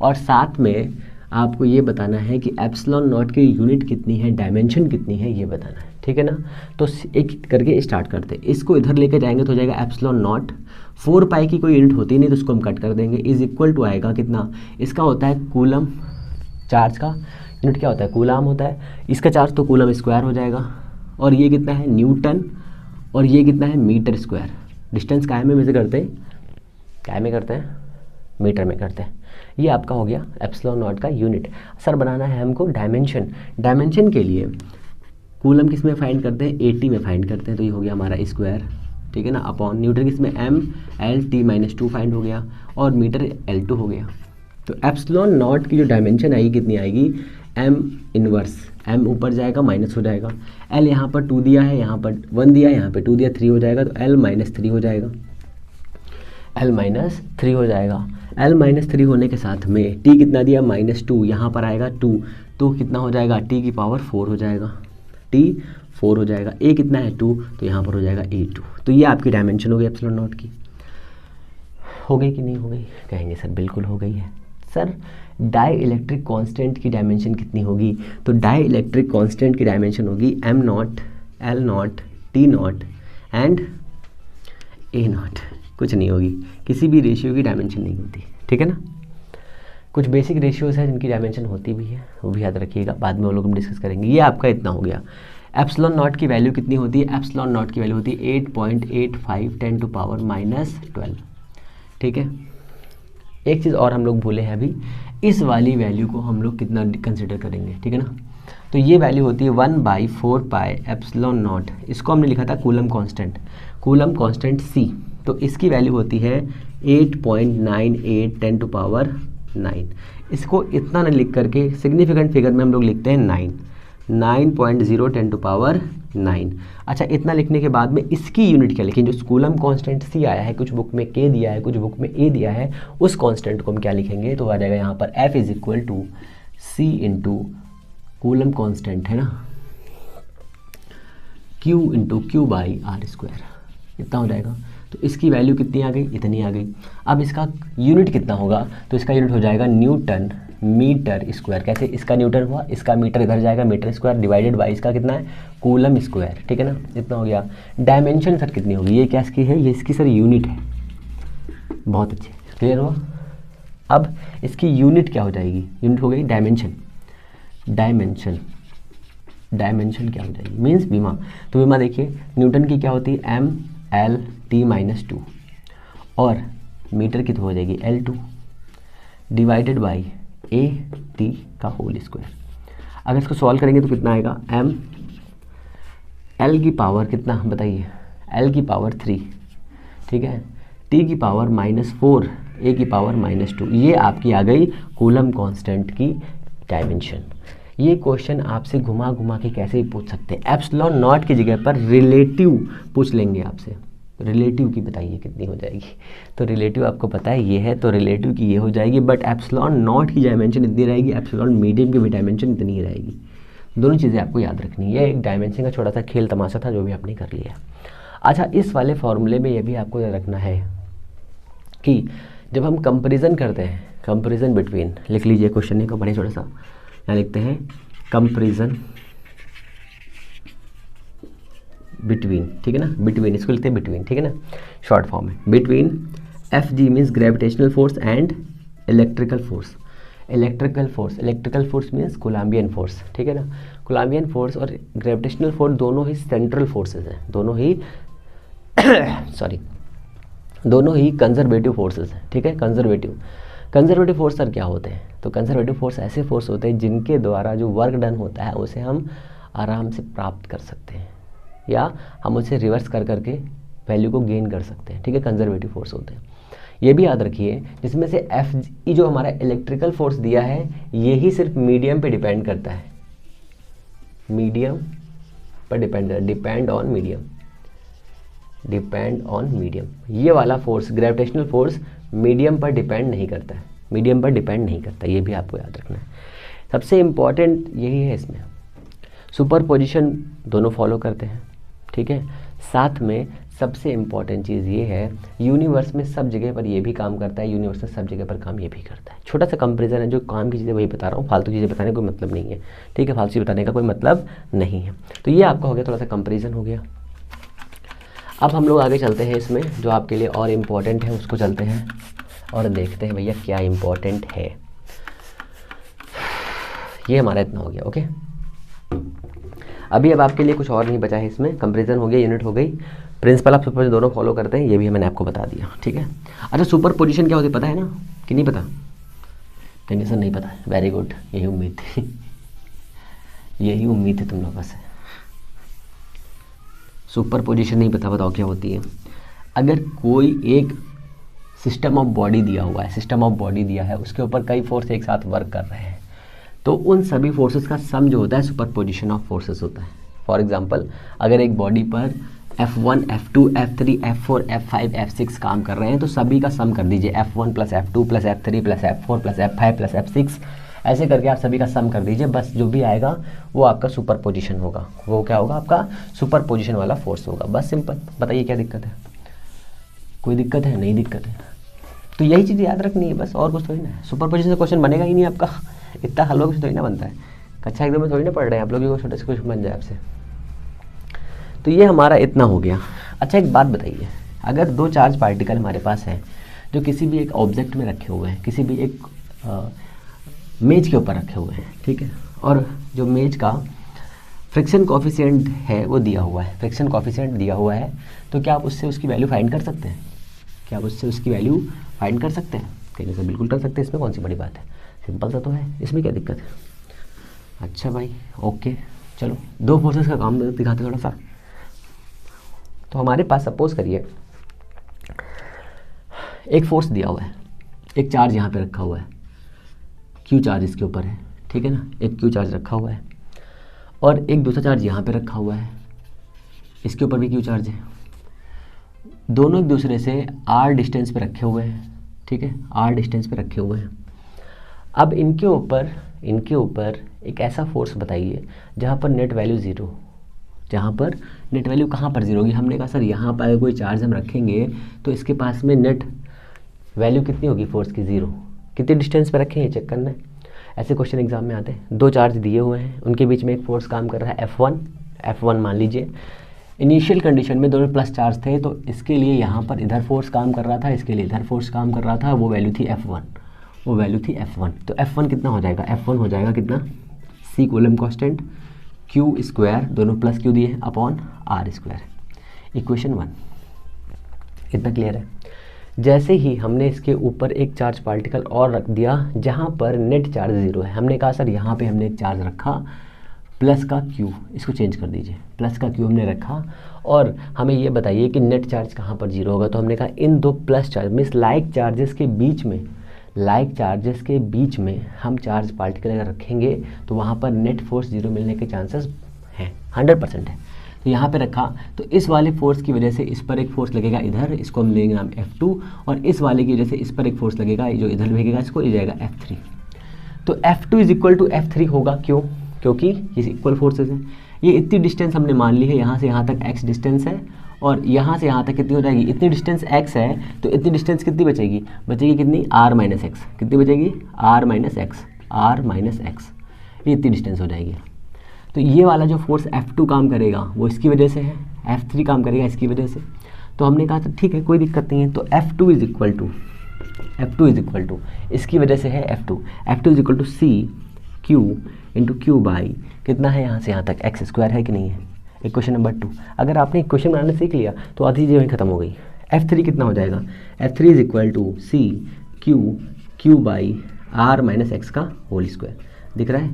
और साथ में आपको ये बताना है कि ε0 की यूनिट कितनी है, डायमेंशन कितनी है, ये बताना है, ठीक है ना। तो एक करके स्टार्ट करते हैं। इसको इधर लेके जाएंगे तो हो जाएगा ε0, 4π की कोई यूनिट होती नहीं तो उसको हम कट कर देंगे, इज इक्वल टू आएगा कितना, इसका होता है कूलम, चार्ज का यूनिट क्या होता है, कूलाम होता है, इसका चार्ज तो कूलम स्क्वायर हो जाएगा, और ये कितना है न्यूटन, और ये कितना है मीटर स्क्वायर। डिस्टेंस काय में से करते हैं, काय में करते हैं, मीटर में करते हैं। ये आपका हो गया ε0 का यूनिट। सर बनाना है हमको डायमेंशन के लिए कूलम किस में फाइंड करते हैं, 80 में फाइंड करते हैं, तो ये हो गया हमारा स्क्वायर, ठीक है ना, अपॉन न्यूटन किसमें m/L/t-2 फाइंड हो गया, और मीटर L2 हो गया। तो ε0 की जो डायमेंशन आएगी कितनी आएगी, m इनवर्स, m ऊपर जाएगा माइनस हो जाएगा, l यहाँ पर 2 दिया है, यहाँ पर 1 दिया है, यहाँ पे 2 दिया, 3 हो जाएगा, तो l-3 हो जाएगा, l-3 हो जाएगा। l-3 होने के साथ में t कितना दिया, -2, यहाँ पर आएगा 2, तो कितना हो जाएगा, t की पावर 4 हो जाएगा, t 4 हो जाएगा। a कितना है 2, तो यहाँ पर हो जाएगा a2। तो ये आपकी डायमेंशन हो गई ε0 की। हो गई कि नहीं हो गई, कहेंगे सर बिल्कुल हो गई है। सर डाई इलेक्ट्रिक कांस्टेंट की डायमेंशन कितनी होगी, तो डाई इलेक्ट्रिक कांस्टेंट की डायमेंशन होगी m0, l0, t0 and a0। कुछ नहीं होगी, किसी भी रेशियो की डायमेंशन नहीं होती, ठीक है ना। कुछ बेसिक रेशियोज हैं जिनकी डायमेंशन होती भी है, वो भी याद रखिएगा, बाद में वो लोग हम डिस्कस करेंगे। ये आपका इतना हो गया। ε0 की वैल्यू कितनी होती है, ε0 की वैल्यू होती है 8.85 10⁻12, ठीक है। एक चीज़ और हम लोग भूले हैं अभी, इस वाली वैल्यू को हम लोग कितना कंसिडर करेंगे, ठीक है ना। तो ये वैल्यू होती है 1/4πε0, इसको हमने लिखा था कूलम कांस्टेंट C, तो इसकी वैल्यू होती है 8.98 10⁻9। इसको इतना ना लिख करके सिग्निफिकेंट फिगर में हम लोग लिखते हैं 9.0 10⁻9। अच्छा, इतना लिखने के बाद में इसकी यूनिट क्या लिखें, जो कूलम कांस्टेंट C आया है, कुछ बुक में K दिया है, कुछ बुक में A दिया है, उस कांस्टेंट को हम क्या लिखेंगे, तो आ जाएगा यहाँ पर F is equal to C into coulomb constant है ना, Q इंटू Q/r², इतना हो जाएगा। तो इसकी वैल्यू कितनी आ गई, इतनी आ गई। अब इसका यूनिट कितना होगा, तो इसका यूनिट हो जाएगा न्यूटन मीटर स्क्वायर। कैसे, इसका न्यूटन हुआ, इसका मीटर इधर जाएगा, मीटर स्क्वायर डिवाइडेड बाई इसका कितना है, कूलम स्क्वायर, ठीक है ना, इतना हो गया। डायमेंशन सर कितनी होगी, ये क्या इसकी है, ये इसकी सर यूनिट है, बहुत अच्छे, क्लियर हुआ। अब इसकी यूनिट क्या हो जाएगी, यूनिट हो गई डायमेंशन क्या हो जाएगी, मीन्स विमा। तो विमा देखिए न्यूटन की क्या होती है, m/L/t-2, और मीटर की तो हो जाएगी L2 डिवाइडेड बाई a/t का होल स्क्वायर। अगर इसको सॉल्व करेंगे तो कितना आएगा, l की पावर कितना बताइए, l की पावर 3, ठीक है, t की पावर -4 a की पावर -2, ये आपकी आ गई कूलम कांस्टेंट की डायमेंशन। ये क्वेश्चन आपसे घुमा घुमा के कैसे भी पूछ सकते हैं। एप्सिलॉन नॉट की जगह पर रिलेटिव पूछ लेंगे आपसे, रिलेटिव की बताइए कितनी हो जाएगी, तो रिलेटिव आपको पता है ये है, तो रिलेटिव की ये हो जाएगी, बट एप्सिलॉन नॉट की डायमेंशन इतनी रहेगी, एप्सिलॉन मीडियम की भी डायमेंशन इतनी ही रहेगी। दोनों चीज़ें आपको याद रखनी है। एक डायमेंशन का छोटा सा खेल तमाशा था जो भी आपने कर लिया। अच्छा, इस वाले फॉर्मूले में ये भी आपको याद रखना है कि जब हम कंपेरिजन करते हैं, कंपेरिजन बिटवीन, लिख लीजिए क्वेश्चन को बड़े छोटा सा, यहाँ लिखते हैं कंपेरिजन बिटवीन, ठीक है ना, बिटवीन, इसको लिखते हैं बिटवीन, ठीक है ना, शॉर्ट फॉर्म में, between F G means gravitational force and electrical force. Electrical force means Columbian force, ठीक है ना। कोलम्बियन फोर्स और ग्रेविटेशनल फोर्स दोनों ही सेंट्रल फोर्सेस हैं, दोनों ही सॉरी दोनों ही कंजर्वेटिव फोर्सेस हैं, ठीक है। कंजर्वेटिव फोर्स सर क्या होते हैं, तो कंजर्वेटिव फोर्स ऐसे फोर्स होते हैं जिनके द्वारा जो वर्क डन होता है उसे हम आराम से प्राप्त कर सकते हैं, या हम उसे रिवर्स कर करके वैल्यू को गेन कर सकते हैं, ठीक है। कंजर्वेटिव फोर्स होते हैं। ये भी याद रखिए, जिसमें से एफ जी जो हमारा इलेक्ट्रिकल फोर्स दिया है ये ही सिर्फ मीडियम पे डिपेंड करता है, मीडियम पर डिपेंड ऑन मीडियम। ये वाला फोर्स ग्रेविटेशनल फोर्स मीडियम पर डिपेंड नहीं करता है, ये भी आपको याद रखना है। सबसे इम्पॉर्टेंट यही है इसमें, सुपरपोजिशन दोनों फॉलो करते हैं, ठीक है। साथ में सबसे इम्पॉर्टेंट चीज़ ये है, यूनिवर्स में सब जगह पर ये भी काम करता है, यूनिवर्स में सब जगह पर काम ये भी करता है। छोटा सा कंपेरिजन है, जो काम की चीज़ें वही बता रहा हूँ, फालतू चीज़ें बताने का कोई मतलब नहीं है, ठीक है, फालतू चीज़ बताने का कोई मतलब नहीं है। तो ये आपका हो गया, थोड़ा सा कंपेरिजन हो गया। अब हम लोग आगे चलते हैं, इसमें जो आपके लिए और इम्पॉर्टेंट है उसको चलते हैं और देखते हैं भैया क्या इम्पॉर्टेंट है। ये हमारा इतना हो गया, ओके। अब आपके लिए कुछ और नहीं बचा है इसमें, कंपेरिजन हो गया, यूनिट हो गई, प्रिंसिपल आप सुपर दोनों फॉलो करते हैं, ये भी मैंने आपको बता दिया, ठीक है। अच्छा, सुपर पोजिशन क्या होती है पता है ना कि नहीं पता? कहीं सर नहीं पता है, वेरी गुड, यही उम्मीद थी तुम लोगों से। सुपर पोजिशन नहीं पता, बताओ क्या होती है। अगर कोई एक सिस्टम ऑफ बॉडी दिया है, उसके ऊपर कई फोर्स एक साथ वर्क कर रहे हैं, तो उन सभी फोर्सेस का सम जो होता है सुपर पोजिशन ऑफ फोर्सेस होता है। फॉर एग्जांपल, अगर एक बॉडी पर F1, F2, F3, F4, F5, F6 काम कर रहे हैं, तो सभी का सम कर दीजिए, F1 + F2 + F3 + F4 + F5 + F6, ऐसे करके आप सभी का सम कर दीजिए। बस जो भी आएगा वो आपका सुपर पोजिशन होगा, वो क्या होगा, आपका सुपर पोजिशन वाला फोर्स होगा। बस सिंपल, बताइए क्या दिक्कत है? कोई दिक्कत है? नहीं दिक्कत है। तो यही चीज़ याद रखनी है बस, और कुछ थोड़ी ना है। सुपर पोजिशन से क्वेश्चन बनेगा ही नहीं आपका, इतना हलों से थोड़ी ना बनता है, कक्षा एकदम में थोड़ी ना पढ़ रहे हैं आप लोग, को छोटे से कुछ बन जाए आपसे। तो ये हमारा इतना हो गया। अच्छा, एक बात बताइए, अगर दो चार्ज पार्टिकल हमारे पास हैं जो किसी भी एक ऑब्जेक्ट में रखे हुए हैं, किसी भी एक मेज के ऊपर रखे हुए हैं, ठीक है, और जो मेज का फ्रिक्शन कोफिशिएंट है वो दिया हुआ है, तो क्या आप उससे उसकी वैल्यू फाइंड कर सकते हैं? कहने से बिल्कुल कर सकते हैं, इसमें कौन सी बड़ी बात है, सिंपल सा तो है, इसमें क्या दिक्कत है? अच्छा भाई, ओके, चलो दो फोर्सेस का काम दिखाते थोड़ा सा। तो हमारे पास सपोज करिए एक फोर्स दिया हुआ है, एक चार्ज यहाँ पे रखा हुआ है, क्यू चार्ज इसके ऊपर है, ठीक है ना, एक क्यू चार्ज रखा हुआ है, और एक दूसरा चार्ज यहाँ पे रखा हुआ है, इसके ऊपर भी क्यू चार्ज है। दोनों एक दूसरे से r डिस्टेंस पे रखे हुए हैं, ठीक है, r डिस्टेंस पे रखे हुए हैं। अब इनके ऊपर एक ऐसा फोर्स बताइए जहाँ पर नेट वैल्यू ज़ीरो, कहाँ पर ज़ीरो होगी? हमने कहा सर यहाँ पर कोई चार्ज हम रखेंगे तो इसके पास में नेट वैल्यू कितनी होगी फोर्स की? ज़ीरो। कितने डिस्टेंस पे रखें ये चेक करना है। ऐसे क्वेश्चन एग्जाम में आते हैं। दो चार्ज दिए हुए हैं, उनके बीच में एक फोर्स काम कर रहा है F1 मान लीजिए। इनिशियल कंडीशन में दोनों प्लस चार्ज थे, तो इसके लिए यहाँ पर इधर फोर्स काम कर रहा था, इसके लिए इधर फोर्स काम कर रहा था, वो वैल्यू थी F1। तो F1 कितना हो जाएगा? F1 हो जाएगा कितना? C कूलम कांस्टेंट Q², दोनों प्लस Q दिए, अपॉन R²। इक्वेशन 1, इतना क्लियर है। जैसे ही हमने इसके ऊपर एक चार्ज पार्टिकल और रख दिया जहाँ पर नेट चार्ज ज़ीरो है, हमने कहा सर यहाँ पे हमने एक चार्ज रखा प्लस का क्यू, इसको चेंज कर दीजिए, प्लस का क्यू हमने रखा। और हमें ये बताइए कि नेट चार्ज कहाँ पर जीरो होगा, तो हमने कहा इन दो plus charge means like charges के बीच में, लाइक चार्जेस के बीच में हम चार्ज पार्टिकल अगर रखेंगे तो वहाँ पर नेट फोर्स जीरो मिलने के चांसेस हैं, 100% है। तो यहाँ पे रखा, तो इस वाले फोर्स की वजह से इस पर एक फोर्स लगेगा इधर, इसको हम लेंगे नाम F2, और इस वाले की वजह से इस पर एक फोर्स लगेगा जो इधर लगेगा, इसको ले जाएगा F3। तो F2 is equal to F3 होगा, क्यों? क्योंकि ये इक्वल फोर्सेस हैं। ये इतनी डिस्टेंस हमने मान ली है, यहाँ से यहाँ तक x डिस्टेंस है, और यहाँ से यहाँ तक कितनी हो जाएगी, इतनी डिस्टेंस x है, तो इतनी डिस्टेंस कितनी बचेगी, बचेगी कितनी, r माइनस एक्स, कितनी बचेगी, r minus x, r minus x, ये इतनी डिस्टेंस हो जाएगी। तो ये वाला जो फोर्स F2 काम करेगा वो इसकी वजह से है, F3 काम करेगा इसकी वजह से। तो हमने कहा था ठीक है कोई दिक्कत नहीं है, तो F2 इज इक्वल टू इसकी वजह से है F2 is equal to C Q into Q by कितना है यहाँ से यहाँ तक एक्स स्क्वायर, है कि नहीं है। इक्वेशन नंबर 2, अगर आपने इक्वेशन बनाना सीख लिया तो आधी चीज़ें वहीं खत्म हो गई। F3 कितना हो जाएगा, F3 is equal to C Q by R minus X का होल स्क्वायर। दिख रहा है,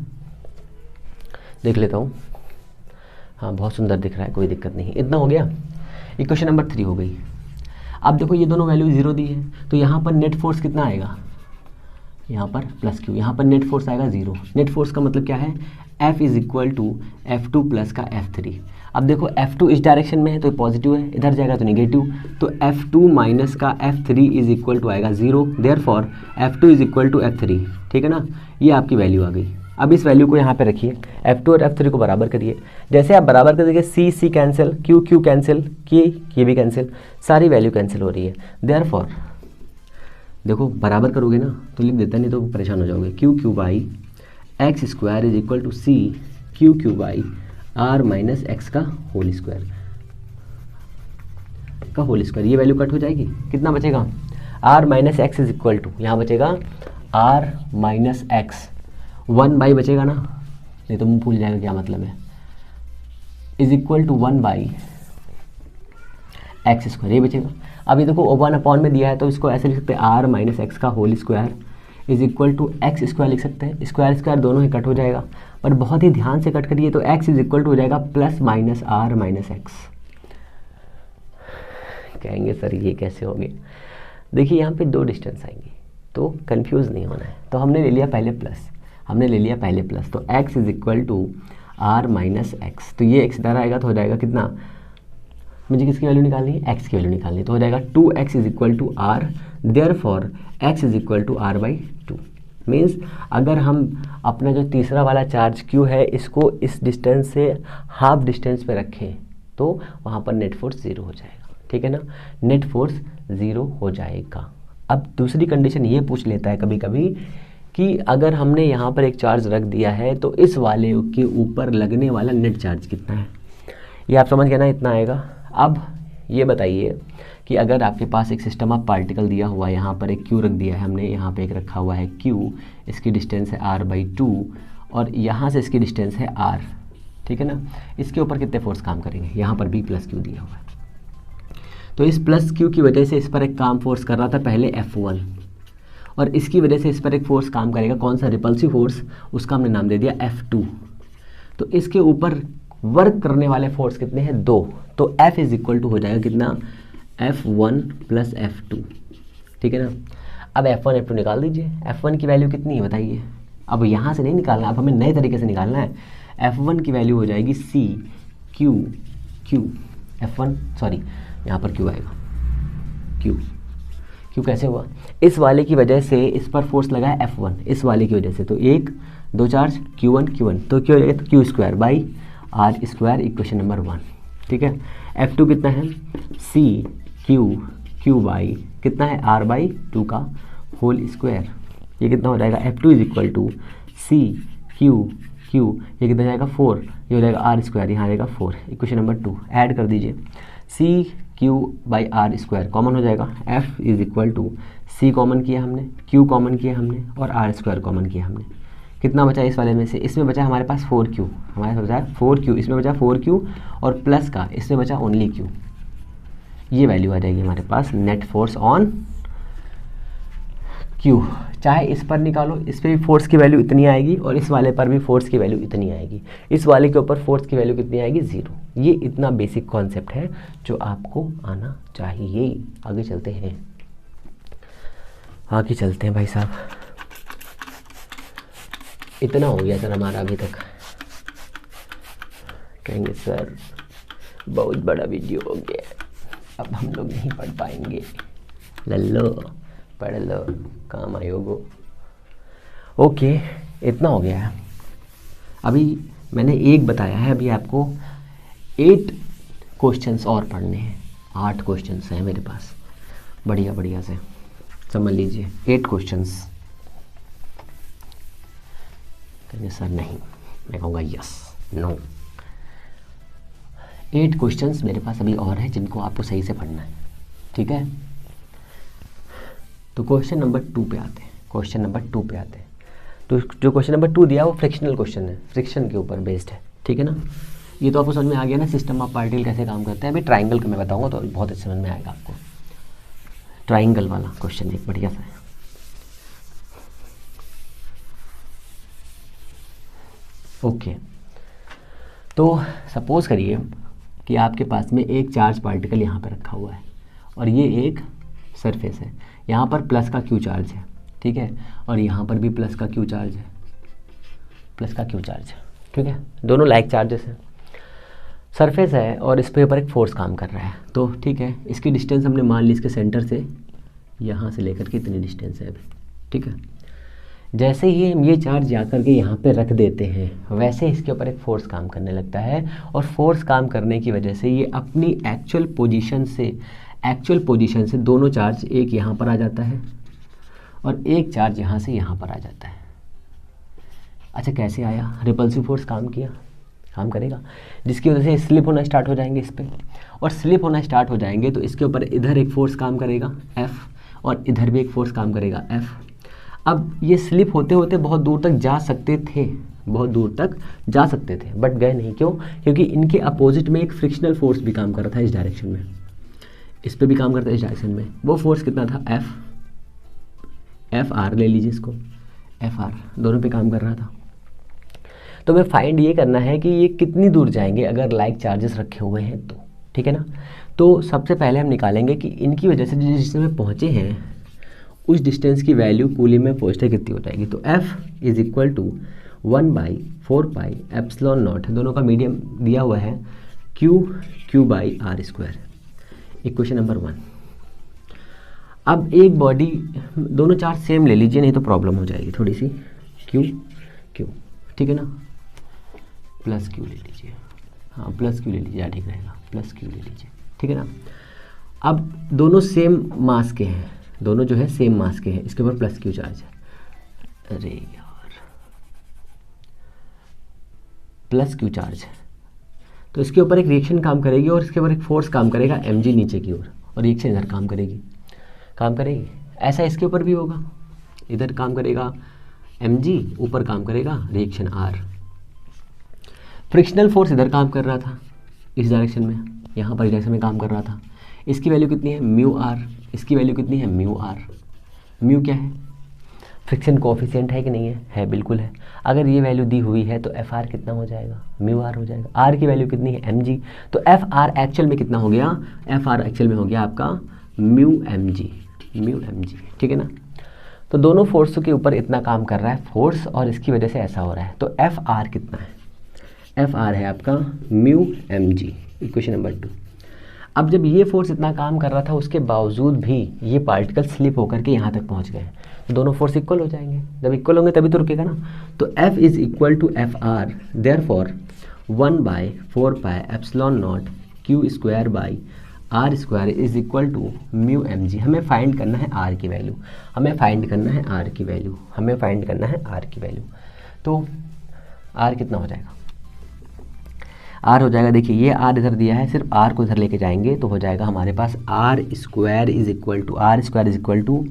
देख लेता हूँ, हाँ बहुत सुंदर दिख रहा है, कोई दिक्कत नहीं, इतना हो गया। इक्वेशन नंबर 3 हो गई। अब देखो ये दोनों वैल्यू जीरो दी है, तो यहाँ पर नेट फोर्स कितना आएगा, यहाँ पर प्लस क्यू, यहाँ पर नेट फोर्स आएगा जीरो। नेट फोर्स का मतलब क्या है, F is equal to F2 plus का F3। अब देखो F2 इस डायरेक्शन में है तो पॉजिटिव है, इधर जाएगा तो नेगेटिव, तो F2 माइनस का F3 इज इक्वल टू आएगा zero, therefore F2 is equal to F3, ठीक है ना। ये आपकी वैल्यू आ गई। अब इस वैल्यू को यहाँ पे रखिए, F2 और F3 को बराबर करिए। जैसे आप बराबर कर देंगे C कैंसिल, Q कैंसिल, ये भी कैंसिल, सारी वैल्यू कैंसिल हो रही है। देयरफॉर देखो बराबर करोगे ना तो लिख देता, नहीं तो परेशान हो जाओगे। Q by X square is equal to C Q by R minus X का होल स्क्वायर ये वैल्यू कट हो जाएगी, कितना बचेगा, R minus X is equal to, यहाँ बचेगा आर माइनस एक्स, 1 बाई बचेगा ना, नहीं तो मुँह भूल जाएगा क्या मतलब है, is equal to 1 by X square, ये बचेगा। अभी देखो 1 अपॉन में दिया है तो इसको ऐसे लिख सकते हैं, आर माइनस एक्स का whole square is equal to X square लिख सकते हैं। स्क्वायर दोनों ही कट हो जाएगा, पर बहुत ही ध्यान से कट करिए, तो एक्स इज इक्वल टू हो जाएगा plus minus R minus X. कहेंगे सर ये कैसे हो गया, देखिए यहाँ पे 2 डिस्टेंस आएंगी तो कंफ्यूज नहीं होना है। तो हमने ले लिया पहले प्लस, तो x is equal to R minus X, तो ये x इधर आएगा तो हो जाएगा कितना, मुझे किसकी वैल्यू निकालनी है, x की वैल्यू निकालनी है, तो हो जाएगा 2x is equal to R, therefore x is equal to R by 2। Means अगर हम अपना जो तीसरा वाला चार्ज q है इसको इस डिस्टेंस से हाफ डिस्टेंस पे रखें तो वहाँ पर नेट फोर्स ज़ीरो हो जाएगा, ठीक है ना, नेट फोर्स ज़ीरो हो जाएगा। अब दूसरी कंडीशन ये पूछ लेता है कभी कभी कि अगर हमने यहाँ पर एक चार्ज रख दिया है तो इस वाले के ऊपर लगने वाला नेट चार्ज कितना है, ये आप समझ गए ना, इतना आएगा। अब ये बताइए कि अगर आपके पास एक सिस्टम ऑफ पार्टिकल दिया हुआ है, यहाँ पर एक क्यू रख दिया है हमने, यहाँ पे एक रखा हुआ है क्यू, इसकी डिस्टेंस है r/2 और यहाँ से इसकी डिस्टेंस है r, ठीक है ना। इसके ऊपर कितने फोर्स काम करेंगे, यहाँ पर भी प्लस क्यू दिया हुआ है, तो इस प्लस क्यू की वजह से इस पर एक काम फोर्स कर रहा था पहले F1, और इसकी वजह से इस पर एक फोर्स काम करेगा, कौन सा, रिपल्सिव फोर्स, उसका हमने नाम दे दिया F2। तो इसके ऊपर वर्क करने वाले फोर्स कितने हैं, 2, तो F इज इक्वल टू हो जाएगा कितना, F1 प्लस F2, ठीक है ना। अब F1 F2 निकाल दीजिए, F1 की वैल्यू कितनी है बताइए, अब यहाँ से नहीं निकालना, अब हमें नए तरीके से निकालना है। F1 की वैल्यू हो जाएगी C Q F1, सॉरी यहाँ पर Q आएगा, Q कैसे हुआ, इस वाले की वजह से इस पर फोर्स लगा है F1, इस वाले की वजह से, तो 1 2 चार्ज Q1 तो क्यों हो जाएगा, तो Q square by R square, equation number 1, ठीक है। F2 कितना है, C Q बाई कितना है, r/2 का होल स्क्वायर, ये कितना हो जाएगा, F2 is equal to C Q ये कितना जाएगा 4, ये हो जाएगा r स्क्वायर, यहाँ आएगा 4, इक्वेशन नंबर 2 ऐड कर दीजिए, C Q by R square common हो जाएगा, F is equal to C common किया हमने, Q कॉमन किया हमने और r स्क्वायर कॉमन किया हमने, कितना बचा इस वाले में से, इसमें बचा हमारे पास 4Q, हमारे पास बचा 4Q, इसमें बचा 4Q और प्लस का इसमें बचा ओनली Q, ये वैल्यू आ जाएगी हमारे पास नेट फोर्स ऑन क्यू, चाहे इस पर निकालो, इस पर भी फोर्स की वैल्यू इतनी आएगी और इस वाले पर भी फोर्स की वैल्यू इतनी आएगी, इस वाले के ऊपर फोर्स की वैल्यू कितनी आएगी, 0। ये इतना बेसिक कॉन्सेप्ट है जो आपको आना चाहिए। आगे चलते हैं, आगे चलते हैं भाई साहब। इतना हो गया सर हमारा अभी तक। कहेंगे सर बहुत बड़ा वीडियो हो गया, अब हम लोग नहीं पढ़ पाएंगे। लल्लो पढ़ लो, काम आयोगो। ओके, इतना हो गया है। अभी मैंने एक बताया है, अभी आपको 8 क्वेश्चंस और पढ़ने हैं। 8 क्वेश्चंस हैं मेरे पास, बढ़िया बढ़िया से समझ लीजिए। 8 क्वेश्चंस। कहेंगे सर नहीं, मैं कहूँगा यस नो। 8 क्वेश्चंस मेरे पास अभी और हैं जिनको आपको सही से पढ़ना है, ठीक है। तो क्वेश्चन नंबर 2 पे आते हैं। क्वेश्चन नंबर 2 पे आते हैं। तो जो क्वेश्चन नंबर 2 दिया वो फ्रिक्शनल क्वेश्चन है, फ्रिक्शन के ऊपर बेस्ड है, ठीक है ना। ये तो आपको समझ में आ गया ना, सिस्टम ऑफ पार्टिकल कैसे काम करते हैं। अभी ट्राइंगल का मैं बताऊंगा तो बहुत अच्छे समझ में आएगा आपको। ट्राइंगल वाला क्वेश्चन एक बढ़िया सा है। ओके, तो सपोज करिए कि आपके पास में एक चार्ज पार्टिकल यहाँ पर रखा हुआ है और ये एक सरफेस है। यहाँ पर प्लस का क्यू चार्ज है, ठीक है, और यहाँ पर भी प्लस का क्यू चार्ज है, प्लस का क्यू चार्ज है, ठीक है। दोनों लाइक चार्जेस हैं। सरफेस है और इस पे ऊपर एक फोर्स काम कर रहा है, तो ठीक है। इसकी डिस्टेंस हमने मान ली इसके सेंटर से यहाँ से लेकर के इतनी डिस्टेंस है अभी, ठीक है। जैसे ही हम ये चार्ज जाकर के यहाँ पे रख देते हैं, वैसे इसके ऊपर एक फोर्स काम करने लगता है और फोर्स काम करने की वजह से ये अपनी एक्चुअल पोजीशन से दोनों चार्ज, एक यहाँ पर आ जाता है और एक चार्ज यहाँ से यहाँ पर आ जाता है। अच्छा, कैसे आया? रिपल्सिव फोर्स काम किया, काम करेगा, जिसकी वजह से स्लिप होना स्टार्ट हो जाएंगे इस पर, और स्लिप होना स्टार्ट हो जाएंगे तो इसके ऊपर इधर एक फोर्स काम करेगा F, और इधर भी एक फोर्स काम करेगा F। अब ये स्लिप होते होते बहुत दूर तक जा सकते थे, बहुत दूर तक जा सकते थे, बट गए नहीं। क्यों? क्योंकि इनके अपोजिट में एक फ्रिक्शनल फोर्स भी काम कर रहा था इस डायरेक्शन में, इस पे भी काम करता है इस डायरेक्शन में। वो फोर्स कितना था? एफ आर ले लीजिए इसको, एफ आर दोनों पे काम कर रहा था। तो हमें फाइंड ये करना है कि ये कितनी दूर जाएंगे अगर लाइक चार्जेस रखे हुए हैं तो, ठीक है ना। तो सबसे पहले हम निकालेंगे कि इनकी वजह से जिस डिस्टेंस में पहुँचे हैं उस डिस्टेंस की वैल्यू कूलिंग में पहुँचते कितनी हो जाएगी। तो F इज इक्वल टू 1/4πε0, दोनों का मीडियम दिया हुआ है Q/r²। Equation number 1। अब एक बॉडी, दोनों चार्ज सेम ले लीजिए नहीं तो प्रॉब्लम हो जाएगी थोड़ी सी। Q, ठीक है ना, प्लस Q ले लीजिए, हाँ प्लस Q ले लीजिए, ठीक रहेगा, प्लस Q ले लीजिए, ठीक है ना। अब दोनों सेम मास के हैं, दोनों जो है सेम मास के हैं, इसके ऊपर प्लस Q चार्ज है। अरे यार, प्लस Q चार्ज है तो इसके ऊपर एक रिएक्शन काम करेगी और इसके ऊपर एक फोर्स काम करेगा mg नीचे की ओर, और रिएक्शन इधर काम करेगी। ऐसा इसके ऊपर भी होगा, इधर काम करेगा mg, ऊपर काम करेगा रिएक्शन r। फ्रिक्शनल फोर्स इधर काम कर रहा था इस डायरेक्शन में, यहाँ पर डायरेक्शन में काम कर रहा था। इसकी वैल्यू कितनी है? μr। इसकी वैल्यू कितनी है? μr। म्यू क्या है? फ्रिक्शन कोएफिशिएंट है कि नहीं है? है, बिल्कुल है। अगर ये वैल्यू दी हुई है तो Fr कितना हो जाएगा? μr हो जाएगा। r की वैल्यू कितनी है? mg। तो Fr एक्चुअल में कितना हो गया? Fr एक्चुअल में हो गया आपका μmg, ठीक है ना। तो दोनों फोर्स के ऊपर इतना काम कर रहा है फोर्स, और इसकी वजह से ऐसा हो रहा है। तो Fr कितना है? Fr है आपका μmg, इक्वेशन नंबर 2। अब जब ये फोर्स इतना काम कर रहा था उसके बावजूद भी ये पार्टिकल स्लिप होकर के यहाँ तक पहुँच गए, तो दोनों फोर्स इक्वल हो जाएंगे। जब इक्वल होंगे तभी तो रुकेगा ना। तो F is equal to Fr, therefore 1/4πε0 Q²/r² is equal to μmg। हमें फाइंड करना है r की वैल्यू, तो r कितना हो जाएगा? r हो जाएगा, देखिए ये r इधर दिया है, सिर्फ r को इधर लेके जाएंगे तो हो जाएगा हमारे पास r² is equal to 1/4πε0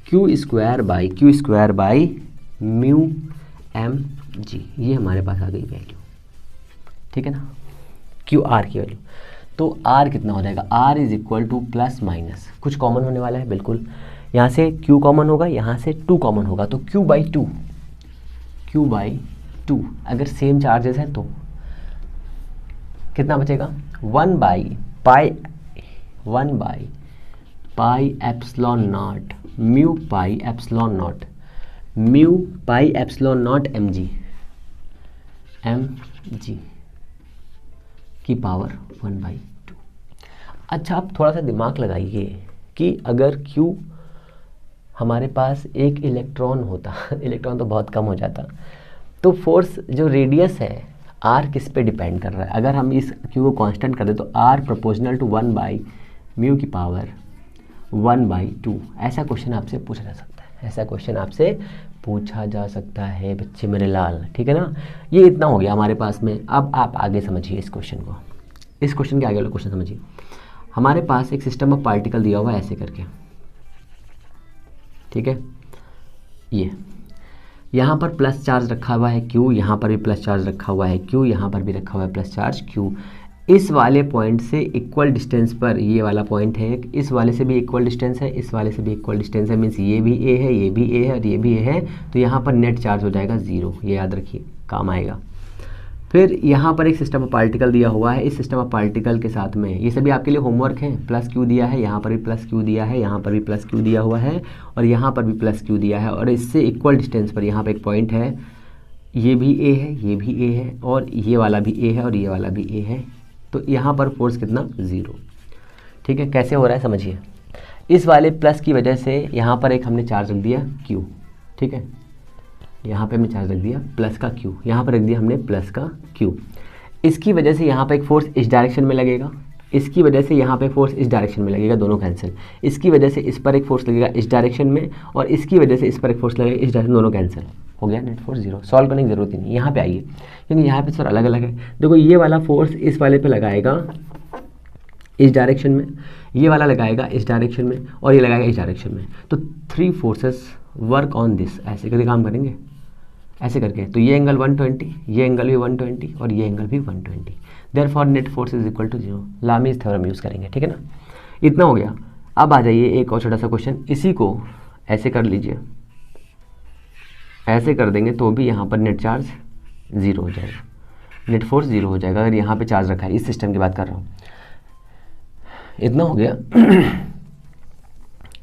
Q²/μmg। ये हमारे पास आ गई वैल्यू, ठीक है ना, QR की वैल्यू। तो आर कितना हो जाएगा, R is equal to plus minus, कुछ कॉमन होने वाला है बिल्कुल, यहाँ से क्यू कॉमन होगा, यहाँ से टू कॉमन होगा, तो क्यू बाई टू अगर सेम चार्जेस हैं तो कितना बचेगा, 1 by pi epsilon naught mu pi epsilon naught M G की पावर 1/2। अच्छा, आप थोड़ा सा दिमाग लगाइए कि अगर Q हमारे पास एक इलेक्ट्रॉन होता इलेक्ट्रॉन तो बहुत कम हो जाता, तो फोर्स जो रेडियस है R किस पे डिपेंड कर रहा है, अगर हम इस Q को कांस्टेंट कर दे तो R प्रोपोर्शनल टू 1/μ की पावर 1/2। ऐसा क्वेश्चन आपसे पूछा जा सकता है, ऐसा क्वेश्चन आपसे पूछा जा सकता है बच्चे मेरे लाल, ठीक है ना। ये इतना हो गया हमारे पास में। अब आप आगे समझिए इस क्वेश्चन को, इस क्वेश्चन के आगे वाला क्वेश्चन समझिए। हमारे पास एक सिस्टम ऑफ पार्टिकल दिया हुआ है ऐसे करके, ठीक है, ये यहाँ पर प्लस चार्ज रखा हुआ है Q, यहाँ पर भी प्लस चार्ज रखा हुआ है Q, यहाँ पर भी रखा हुआ है प्लस चार्ज Q। इस वाले पॉइंट से इक्वल डिस्टेंस पर ये वाला पॉइंट है, इस वाले से भी इक्वल डिस्टेंस है, इस वाले से भी इक्वल डिस्टेंस है, मीन्स ये भी A है, ये भी A है और ये भी A है, तो यहाँ पर नेट चार्ज हो जाएगा 0, ये याद रखिए, काम आएगा। फिर यहाँ पर एक सिस्टम ऑफ पार्टिकल दिया हुआ है, इस सिस्टम ऑफ पार्टिकल के साथ में ये सभी आपके लिए होमवर्क है, प्लस Q दिया है, यहाँ पर भी प्लस Q दिया है, यहाँ पर भी प्लस Q दिया हुआ है और यहाँ पर भी प्लस Q दिया है, और इससे इक्वल डिस्टेंस पर यहाँ पर एक पॉइंट है, ये भी A है, ये भी A है और ये वाला भी A है और ये वाला भी A है, तो यहाँ पर फोर्स कितना, 0, ठीक है। कैसे हो रहा है समझिए, इस वाले प्लस की वजह से यहाँ पर एक हमने चार्ज रख दिया Q, ठीक है, यहाँ पे हमने चार्ज रख दिया प्लस का Q, यहाँ पर रख दिया हमने प्लस का Q। इसकी वजह से यहाँ पर एक फोर्स इस डायरेक्शन में लगेगा, इसकी वजह से यहाँ पे फोर्स इस डायरेक्शन में लगेगा, दोनों कैंसिल। इसकी वजह से इस पर एक फोर्स लगेगा इस डायरेक्शन में और इसकी वजह से इस पर एक फोर्स लगेगा इस डायरेक्शन, दोनों कैंसिल हो गया, नेट फोर्स 0। सॉल्व करने की जरूरत ही नहीं, यहाँ पे आइए, क्योंकि यहाँ पे सर अलग अलग है। देखो ये वाला फोर्स इस वाले पे लगाएगा इस डायरेक्शन में, ये वाला लगाएगा इस डायरेक्शन में और ये लगाएगा इस डायरेक्शन में, तो 3 फोर्सेस वर्क ऑन दिस, ऐसे करके काम करेंगे, ऐसे करके। तो ये एंगल 120, ये एंगल भी 120 और ये एंगल भी 120, therefore net force is equal to 0। Lami's theorem use करेंगे, ठीक है ना। इतना हो गया। अब आ जाइए एक और छोटा सा क्वेश्चन, इसी को ऐसे कर लीजिए, ऐसे कर देंगे तो भी यहाँ पर नेट चार्ज 0 हो जाएगा, नेट फोर्स 0 हो जाएगा अगर यहाँ पे चार्ज रखा है, इस सिस्टम की बात कर रहा हूँ। इतना हो गया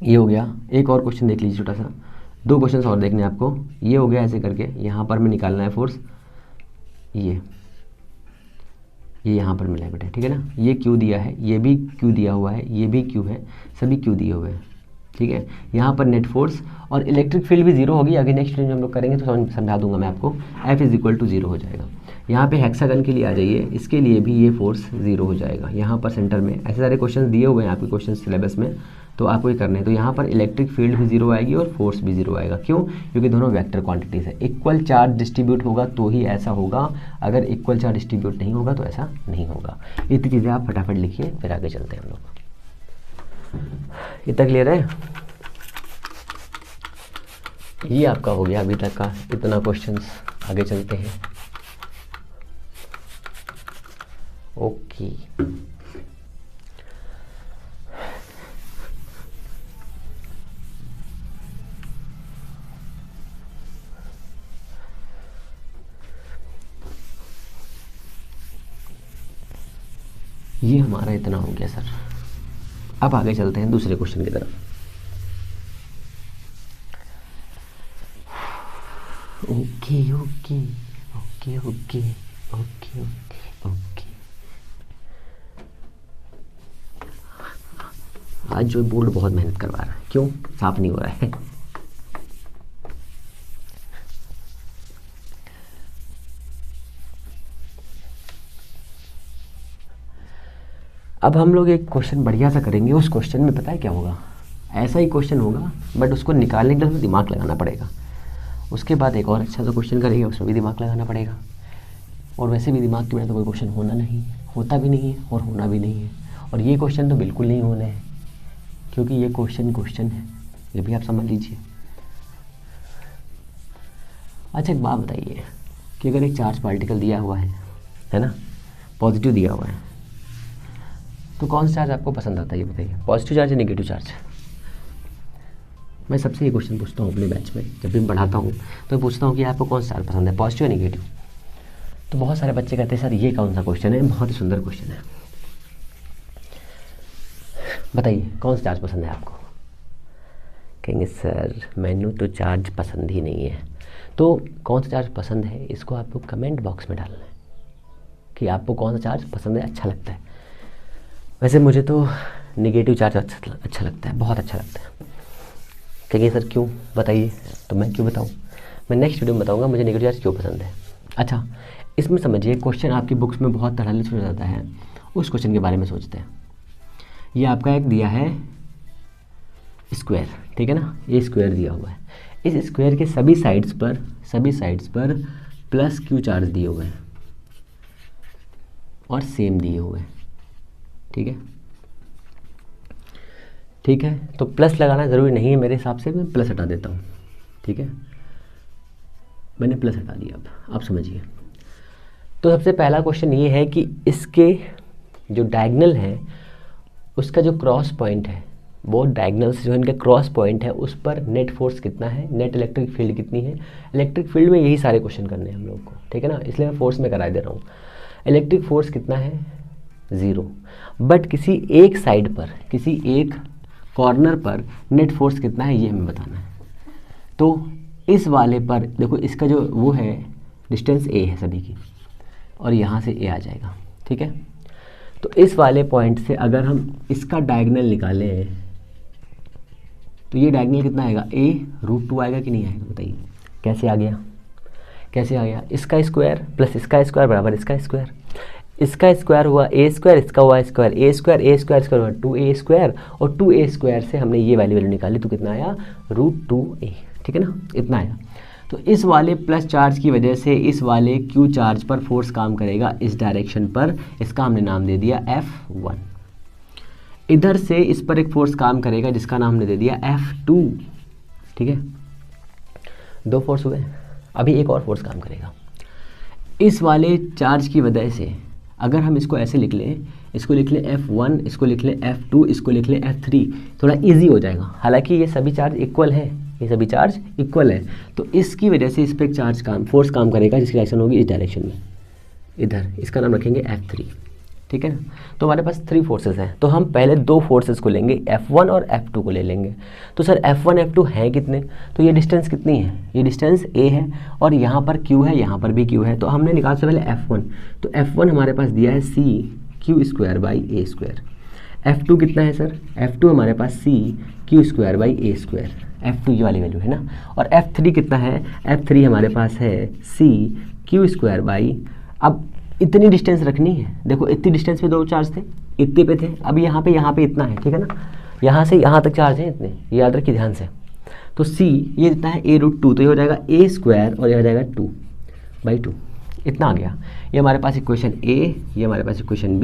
ये हो गया। एक और क्वेश्चन देख लीजिए छोटा सा, 2 क्वेश्चन और देखने हैं आपको। ये हो गया ऐसे करके, यहाँ पर में निकालना है फोर्स, ये यहाँ पर मिला है बेटा, ठीक है ना। ये Q दिया है, ये भी Q दिया हुआ है, ये भी Q है, सभी Q दिए हुए हैं, ठीक है। यहाँ पर नेट फोर्स और इलेक्ट्रिक फील्ड भी 0 होगी, आगे नेक्स्ट में हम लोग करेंगे तो समझा दूंगा मैं आपको। F इज इक्वल टू 0 हो जाएगा। यहाँ पे हेक्सागन के लिए आ जाइए, इसके लिए भी ये फोर्स 0 हो जाएगा। यहाँ पर सेंटर में ऐसे सारे क्वेश्चन दिए हुए हैं आपके क्वेश्चन सिलेबस में, तो आपको ये करने हैं। तो यहाँ पर इलेक्ट्रिक फील्ड भी 0 आएगी और फोर्स भी 0 आएगा। क्यों? क्योंकि दोनों वेक्टर क्वांटिटीज़ है। इक्वल चार्ज डिस्ट्रीब्यूट होगा तो ही ऐसा होगा, अगर इक्वल चार्ज डिस्ट्रीब्यूट नहीं होगा तो ऐसा नहीं होगा। इतनी चीज़ें आप फटाफट लिखिए, फिर आगे चलते हैं हम लोग। इतना क्लियर है? ये आपका हो गया अभी तक का इतना क्वेश्चंस। आगे चलते हैं। ओके, ये हमारा इतना हो गया सर। अब आगे चलते हैं दूसरे क्वेश्चन की तरफ। Okay okay okay okay okay okay. आज जो बोर्ड बहुत मेहनत करवा रहा है, क्यों? साफ नहीं हो रहा है। अब हम लोग एक क्वेश्चन बढ़िया सा करेंगे। उस क्वेश्चन में पता है क्या होगा? ऐसा ही क्वेश्चन होगा, बट उसको निकालने के लिए दिमाग लगाना पड़ेगा। उसके बाद एक और अच्छा सा क्वेश्चन करेंगे, उसमें भी दिमाग लगाना पड़ेगा। और वैसे भी दिमाग के बिना तो कोई क्वेश्चन होना नहीं, होता भी नहीं है और होना भी नहीं है। और ये क्वेश्चन तो बिल्कुल नहीं होने हैं, क्योंकि ये क्वेश्चन है। ये भी आप समझ लीजिए। अच्छा एक बात बताइए कि अगर एक चार्ज पार्टिकल दिया हुआ है ना, पॉजिटिव दिया हुआ है, तो कौन सा चार्ज आपको पसंद आता है ये बताइए, पॉजिटिव चार्ज या नेगेटिव चार्ज? मैं सबसे ये क्वेश्चन पूछता हूँ अपने बैच में, जब भी मैं पढ़ाता हूँ तो मैं पूछता हूँ कि आपको कौन सा चार्ज पसंद है, पॉजिटिव या नेगेटिव? तो बहुत सारे बच्चे कहते हैं सर ये कौन सा क्वेश्चन है, बहुत ही सुंदर क्वेश्चन है, बताइए कौन सा चार्ज पसंद है आपको? कहेंगे सर मैनू तो चार्ज पसंद ही नहीं है। तो कौन सा चार्ज पसंद है इसको आपको कमेंट बॉक्स में डालना है कि आपको कौन सा चार्ज पसंद है, अच्छा लगता है। वैसे मुझे तो नेगेटिव चार्ज अच्छा लगता है, बहुत अच्छा लगता है। कहेंगे सर क्यों, बताइए। तो मैं क्यों बताऊँ, मैं नेक्स्ट वीडियो में बताऊँगा मुझे नेगेटिव चार्ज क्यों पसंद है। अच्छा इसमें समझिए क्वेश्चन आपकी बुक्स में बहुत तरह से जाता है, उस क्वेश्चन के बारे में सोचते हैं। ये आपका एक दिया है स्क्वायर, ठीक है ना, ये स्क्वायर दिया हुआ है, इस स्क्वायर के सभी साइड्स पर प्लस क्यू चार्ज दिए हुए हैं और सेम दिए हुए हैं, ठीक है। तो प्लस लगाना ज़रूरी नहीं है मेरे हिसाब से, मैं प्लस हटा देता हूँ, ठीक है, मैंने प्लस हटा दिया। अब आप समझिए। तो सबसे पहला क्वेश्चन ये है कि इसके जो डायगोनल है उसका जो क्रॉस पॉइंट है, वो डायगोनल्स जो इनका क्रॉस पॉइंट है उस पर नेट फोर्स कितना है, नेट इलेक्ट्रिक फील्ड कितनी है। इलेक्ट्रिक फील्ड में यही सारे क्वेश्चन करने हैं हम लोग को, ठीक है ना, इसलिए मैं फोर्स में करा दे रहा हूँ। इलेक्ट्रिक फोर्स कितना है, 0, बट किसी एक साइड पर, किसी एक कॉर्नर पर नेट फोर्स कितना है ये हमें बताना है। तो इस वाले पर देखो, इसका जो वो है डिस्टेंस a है सभी की, और यहाँ से a आ जाएगा, ठीक है। तो इस वाले पॉइंट से अगर हम इसका डायगोनल निकालें तो ये डायगोनल कितना आएगा, a√2 आएगा कि नहीं आएगा, बताइए कैसे आ गया। इसका स्क्वायर प्लस इसका स्क्वायर बराबर इसका स्क्वायर, इसका स्क्वायर हुआ a स्क्वायर, इसका हुआ स्क्वायर a स्क्वायर हुआ 2a स्क्वायर, और 2a स्क्वायर से हमने ये वाली वैल्यू निकाली तो कितना आया, √2a, ठीक है ना, इतना आया। तो इस वाले प्लस चार्ज की वजह से इस वाले क्यू चार्ज पर फोर्स काम करेगा इस डायरेक्शन पर, इसका हमने नाम दे दिया F1। इधर से इस पर एक फोर्स काम करेगा जिसका नाम हमने दे दिया F2, ठीक है। 2 फोर्स हुए, अभी एक और फोर्स काम करेगा इस वाले चार्ज की वजह से। अगर हम इसको ऐसे लिख लें, इसको लिख लें F1, इसको लिख लें F2, इसको लिख लें F3, थोड़ा इजी हो जाएगा। हालांकि ये सभी चार्ज इक्वल है, तो इसकी वजह से इस पर एक फोर्स काम करेगा जिसकी डायरेक्शन होगी इस डायरेक्शन में, इधर, इसका नाम रखेंगे F3, ठीक है ना। तो हमारे पास 3 फोर्सेस हैं, तो हम पहले 2 फोर्सेस को लेंगे, F1 और F2 को ले लेंगे। तो सर F1 F2 हैं कितने, तो ये डिस्टेंस कितनी है, ये डिस्टेंस a है, और यहाँ पर q है, यहाँ पर भी q है। तो हमने निकाला से पहले F1, तो F1 हमारे पास दिया है c²/a²। F2 कितना है सर, F2 हमारे पास c²/a², F2 ये वाली वैल्यू है ना। और F3 कितना है, F3 हमारे पास है c²/, अब इतनी डिस्टेंस रखनी है, देखो इतनी डिस्टेंस पे 2 चार्ज थे, इतने पे थे, अब यहाँ पे इतना है, ठीक है ना, यहाँ से यहाँ तक चार्ज है इतने, ये याद रखिए ध्यान से। तो c ये इतना है a√2, तो ये हो जाएगा a² और ये हो जाएगा 2/2, इतना आ गया। ये हमारे पास इक्वेशन a, ये हमारे पास इक्वेशन b,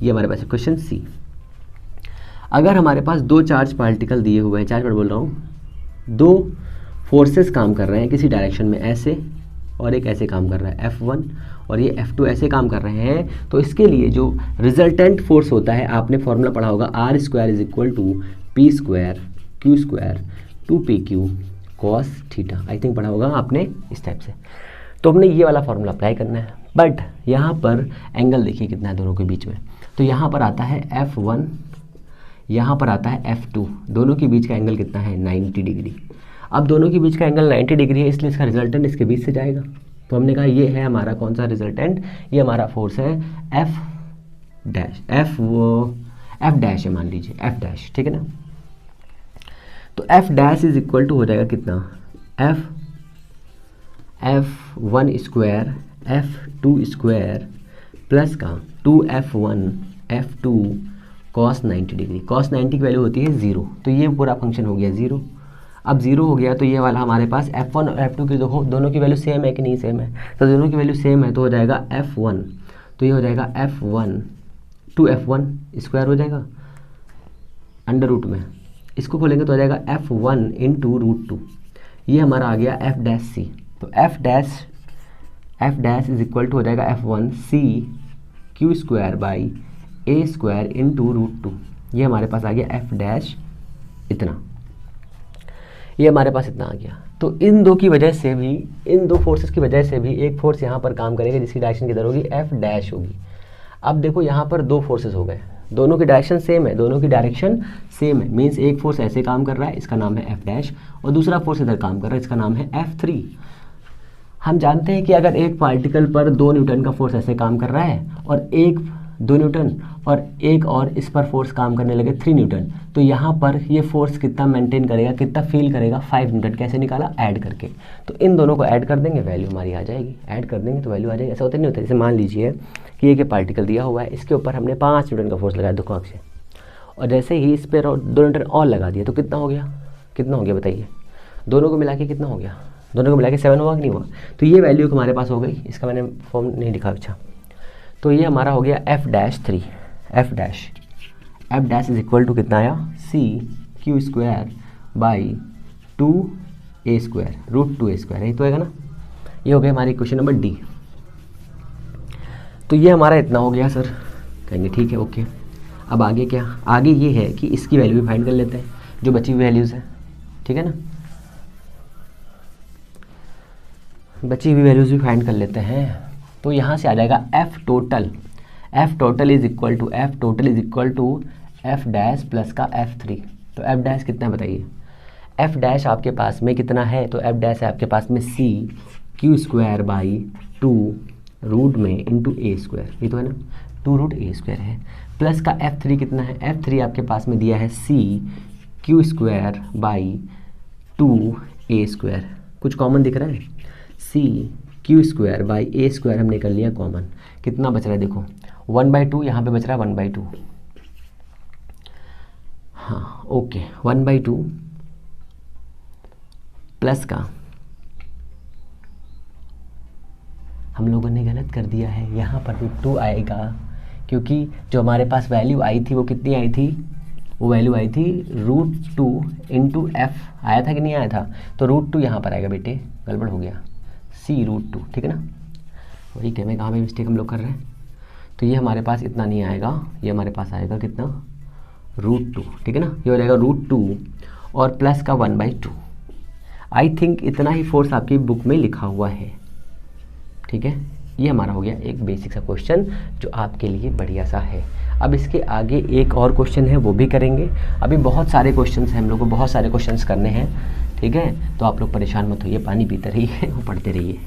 ये हमारे पास इक्वेशन c। अगर हमारे पास 2 चार्ज पार्टिकल दिए हुए हैं, चार्ज पर बोल रहा हूँ, 2 फोर्सेस काम कर रहे हैं किसी डायरेक्शन में ऐसे, और एक ऐसे काम कर रहा है F1, और ये F2 ऐसे काम कर रहे हैं, तो इसके लिए जो रिजल्टेंट फोर्स होता है, आपने फॉर्मूला पढ़ा होगा, R² = P² Q² 2PQ cos theta, I think पढ़ा होगा आपने इस टाइप से। तो हमने ये वाला फॉर्मूला अप्लाई करना है, बट यहाँ पर एंगल देखिए कितना है दोनों के बीच में। तो यहाँ पर आता है F1, यहाँ पर आता है F2, दोनों के बीच का एंगल कितना है, 90 डिग्री। अब दोनों के बीच का एंगल 90 डिग्री है, इसलिए इसका रिजल्टेंट इसके बीच से जाएगा। तो हमने कहा ये है हमारा कौन सा रिजल्टेंट, ये हमारा फोर्स है F डैश है, मान लीजिए F', ठीक है ना। तो F' हो जाएगा कितना, F1² F2² प्लस का 2F1 F2 cos 90 degree. cos 90 की वैल्यू होती है 0, तो ये पूरा फंक्शन हो गया 0। अब 0 हो गया तो ये वाला हमारे पास F1 और F2 की देखो दोनों की वैल्यू सेम है कि नहीं, सेम है, तो दोनों की वैल्यू सेम है, तो हो जाएगा F1, तो ये हो जाएगा F1 2F1² हो जाएगा अंडर रूट में, इसको खोलेंगे तो हो जाएगा F1 × √2, ये हमारा आ गया F'(c). तो F' हो जाएगा F1 c Q² ए स्क्वायर इंटू रूट 2, ये हमारे पास आ गया एफ डैश इतना, ये हमारे पास इतना आ गया। तो इन दो की वजह से भी, इन दो फोर्सेस की वजह से भी एक फोर्स यहाँ पर काम करेगा जिसकी डायरेक्शन किधर होगी, एफ डैश होगी। अब देखो यहाँ पर दो फोर्सेस हो गए, दोनों की डायरेक्शन सेम है, दोनों की डायरेक्शन सेम है, मीन्स एक फोर्स ऐसे काम कर रहा है, इसका नाम है एफ डैश, और दूसरा फोर्स इधर काम कर रहा है, इसका नाम है F3। हम जानते हैं कि अगर एक पार्टिकल पर 2 न्यूटन का फोर्स ऐसे काम कर रहा है और 2 न्यूटन और एक और इस पर फोर्स काम करने लगे 3 न्यूटन, तो यहाँ पर ये फोर्स कितना मेंटेन करेगा, कितना फील करेगा, 5 न्यूटन। कैसे निकाला, ऐड करके। तो इन दोनों को ऐड कर देंगे, वैल्यू हमारी आ जाएगी, ऐड कर देंगे तो वैल्यू आ जाएगी। ऐसा होता नहीं होता, जैसे मान लीजिए कि एक पार्टिकल दिया हुआ है, इसके ऊपर हमने 5 न्यूटन का फोर्स लगाया दुकान से, और जैसे ही इस पर 2 न्यूटन और लगा दिया तो कितना हो गया, कितना हो गया बताइए, दोनों को मिला के कितना हो गया, दोनों को मिला के 7 हुआ कि नहीं हुआ। तो ये वैल्यू हमारे पास हो गई, इसका मैंने फॉर्म नहीं लिखा अच्छा। तो ये हमारा हो गया F dash 3, F dash is equal to कितना आया, C Q square by 2a square root 2a square, यही तो आएगा ना। ये हो गया हमारी क्वेश्चन नंबर डी। तो ये हमारा इतना हो गया सर, कहेंगे ठीक है ओके। अब आगे क्या, आगे ये है कि इसकी वैल्यू भी फाइंड कर लेते हैं, जो बची हुई वैल्यूज़ है, ठीक है ना, बची हुई वैल्यूज़ भी फाइंड कर लेते हैं। तो यहाँ से आ जाएगा F total is equal to F dash plus का F3। तो एफ डैश कितना है बताइए, एफ डैश आपके पास में कितना है, तो एफ डैश है आपके पास में C Q square by 2 root में इंटू ए स्क्वायर, ये तो है ना, 2 रूट ए स्क्वायर है, प्लस का F3 कितना है, F3 आपके पास में दिया है C Q square by 2a square. कुछ कॉमन दिख रहा है, C Q square by A square हमने कर लिया कॉमन, कितना बच रहा है देखो 1/2, यहाँ पे बच रहा है 1/2, हाँ ओके 1/2 प्लस का, हम लोगों ने गलत कर दिया है, यहाँ पर रूट 2 आएगा, क्योंकि जो हमारे पास वैल्यू आई थी वो कितनी आई थी, वो वैल्यू आई थी रूट 2 इंटू एफ, आया था कि नहीं आया था, तो रूट 2 यहाँ पर आएगा बेटे, गड़बड़ हो गया, सी रूट 2, ठीक है ना, वही कह मैं कहाँ पे मिस्टेक हम लोग कर रहे हैं। तो ये हमारे पास इतना नहीं आएगा, ये हमारे पास आएगा कितना, रूट 2, ठीक है ना, ये हो जाएगा रूट 2 और प्लस का 1/2। आई थिंक इतना ही फोर्स आपकी बुक में लिखा हुआ है, ठीक है। ये हमारा हो गया एक बेसिक सा क्वेश्चन जो आपके लिए बढ़िया सा है। अब इसके आगे एक और क्वेश्चन है, वो भी करेंगे। अभी बहुत सारे क्वेश्चन हैं, हम लोग को बहुत सारे क्वेश्चन करने हैं, ठीक है। तो आप लोग परेशान मत होइए, पानी पीते रहिए, वो पढ़ते रहिए,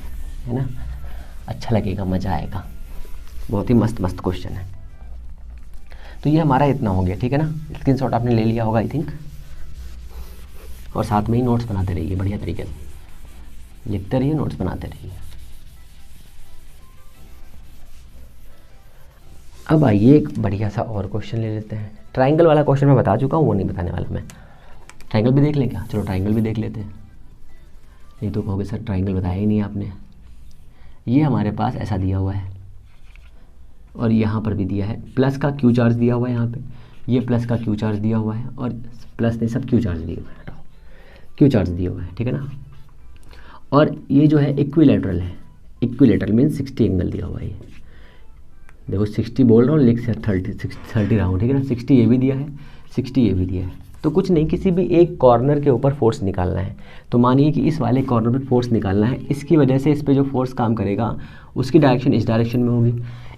है ना, अच्छा लगेगा, मज़ा आएगा, बहुत ही मस्त मस्त क्वेश्चन है। तो ये हमारा इतना हो गया, ठीक है ना, स्क्रीनशॉट आपने ले लिया होगा आई थिंक, और साथ में ही नोट्स बनाते रहिए बढ़िया तरीके से, लिखते रहिए, नोट्स बनाते रहिए। अब आइए एक बढ़िया सा और क्वेश्चन ले लेते हैं। ट्राइंगल वाला क्वेश्चन मैं बता चुका हूँ, वो नहीं बताने वाला मैं। ट्राइंगल भी देख लें क्या, चलो ट्राइंगल भी देख लेते हैं। नहीं तो कहोगे सर ट्राइंगल बताया ही नहीं आपने। ये हमारे पास ऐसा दिया हुआ है और यहाँ पर भी दिया है, प्लस का क्यू चार्ज दिया हुआ है, यहाँ पे ये प्लस का क्यू चार्ज दिया हुआ है, और प्लस नहीं सब क्यू चार्ज दिया हुआ है, हटाओ क्यू चार्ज दिया हुआ है, ठीक है ना। और ये जो है इक्विलेटरल है, इक्विलेटरल मीन्स 60 एंगल दिया हुआ है। ये देखो 60 बोल रहा हूँ, लिख से 30 रहा हूँ, ठीक है ना। 60 ये भी दिया है, 60 ये भी दिया है। तो कुछ नहीं, किसी भी एक कॉर्नर के ऊपर फोर्स निकालना है। तो मानिए कि इस वाले कॉर्नर पर फोर्स निकालना है, इसकी वजह से इस पर जो फोर्स काम करेगा उसकी डायरेक्शन इस डायरेक्शन में होगी,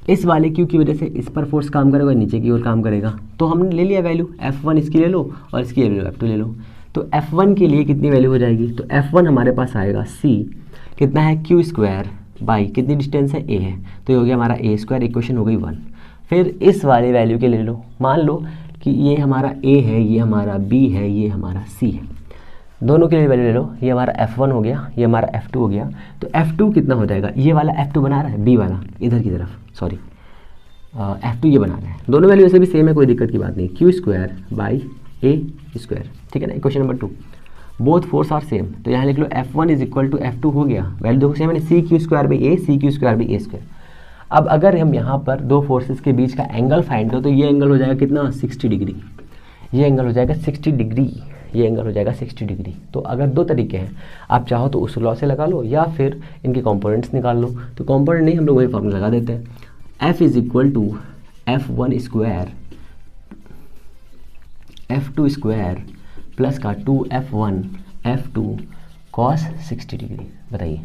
इस वाले क्यू की वजह से इस पर फोर्स काम करेगा, नीचे की ओर काम करेगा। तो हमने ले लिया वैल्यू, F1 इसकी ले लो और इसकी वैल्यू F2 ले लो। तो F1 के लिए कितनी वैल्यू हो जाएगी, तो F1 हमारे पास आएगा C कितना है, क्यू स्क्वायर बाई कितनी डिस्टेंस है, A है, तो ये हो गया हमारा A स्क्वायर, इक्वेशन हो गई 1। फिर इस वाले वैल्यू के ले लो, मान लो कि ये हमारा A है, ये हमारा B है, ये हमारा C है, दोनों के लिए वैल्यू ले लो। ये हमारा F1 हो गया, ये हमारा F2 हो गया। तो F2 कितना हो जाएगा, ये वाला F2 बना रहा है, B वाला इधर की तरफ, सॉरी F2 ये बना रहा है, दोनों वैल्यू वैसे भी सेम है, कोई दिक्कत की बात नहीं। Q square by A square, ठीक है ना। Question number 2, both force are same, तो यहाँ लिख लो F1 is equal to F2 हो गया, वैल्यू देखो सेम है, C Q square by A, C Q square by A square. अब अगर हम यहाँ पर दो फोर्सेस के बीच का एंगल फाइंड करो, तो ये एंगल हो जाएगा कितना, 60 डिग्री, ये एंगल हो जाएगा 60 डिग्री, ये एंगल हो जाएगा 60 डिग्री। तो अगर दो तरीके हैं, आप चाहो तो उस लॉ से लगा लो या फिर इनके कंपोनेंट्स निकाल लो। तो कंपोनेंट नहीं, हम लोग वही फॉर्मूला लगा देते हैं, F is equal to F1 square F2 square plus का 2F1 F2 cos 60 डिग्री। बताइए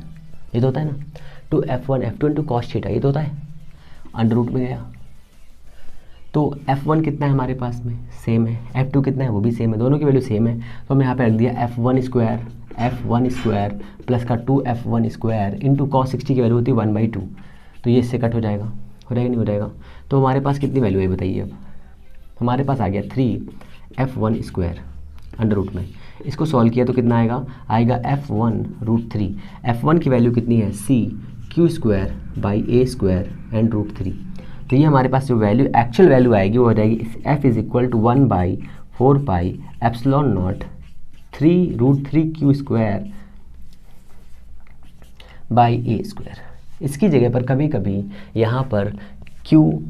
ये तो होता है ना, 2F1 F2 into cos theta, ये तो होता है। अंडर रूट में गया तो F1 कितना है हमारे पास में, सेम है। F2 कितना है, वो भी सेम है, दोनों की वैल्यू सेम है। तो हमने यहाँ पे रख दिया F1 स्क्वायर प्लस का 2F1 स्क्वायर इंटू कॉस 60 की वैल्यू होती है 1/2। तो ये इससे कट हो जाएगा, नहीं हो जाएगा। तो हमारे पास कितनी वैल्यू है बताइए। अब हमारे पास आ गया 3F1 स्क्वायर अंडर रूट में। इसको सॉल्व किया तो कितना आएगा F1√3। F1 की वैल्यू कितनी है, CQ square by A square and √3। तो ये हमारे पास जो वैल्यू एक्चुअल वैल्यू आएगी वो हो जाएगी F is equal to 1/4 pi epsilon naught 3√3Q square by A square. इसकी जगह पर कभी कभी यहाँ पर Q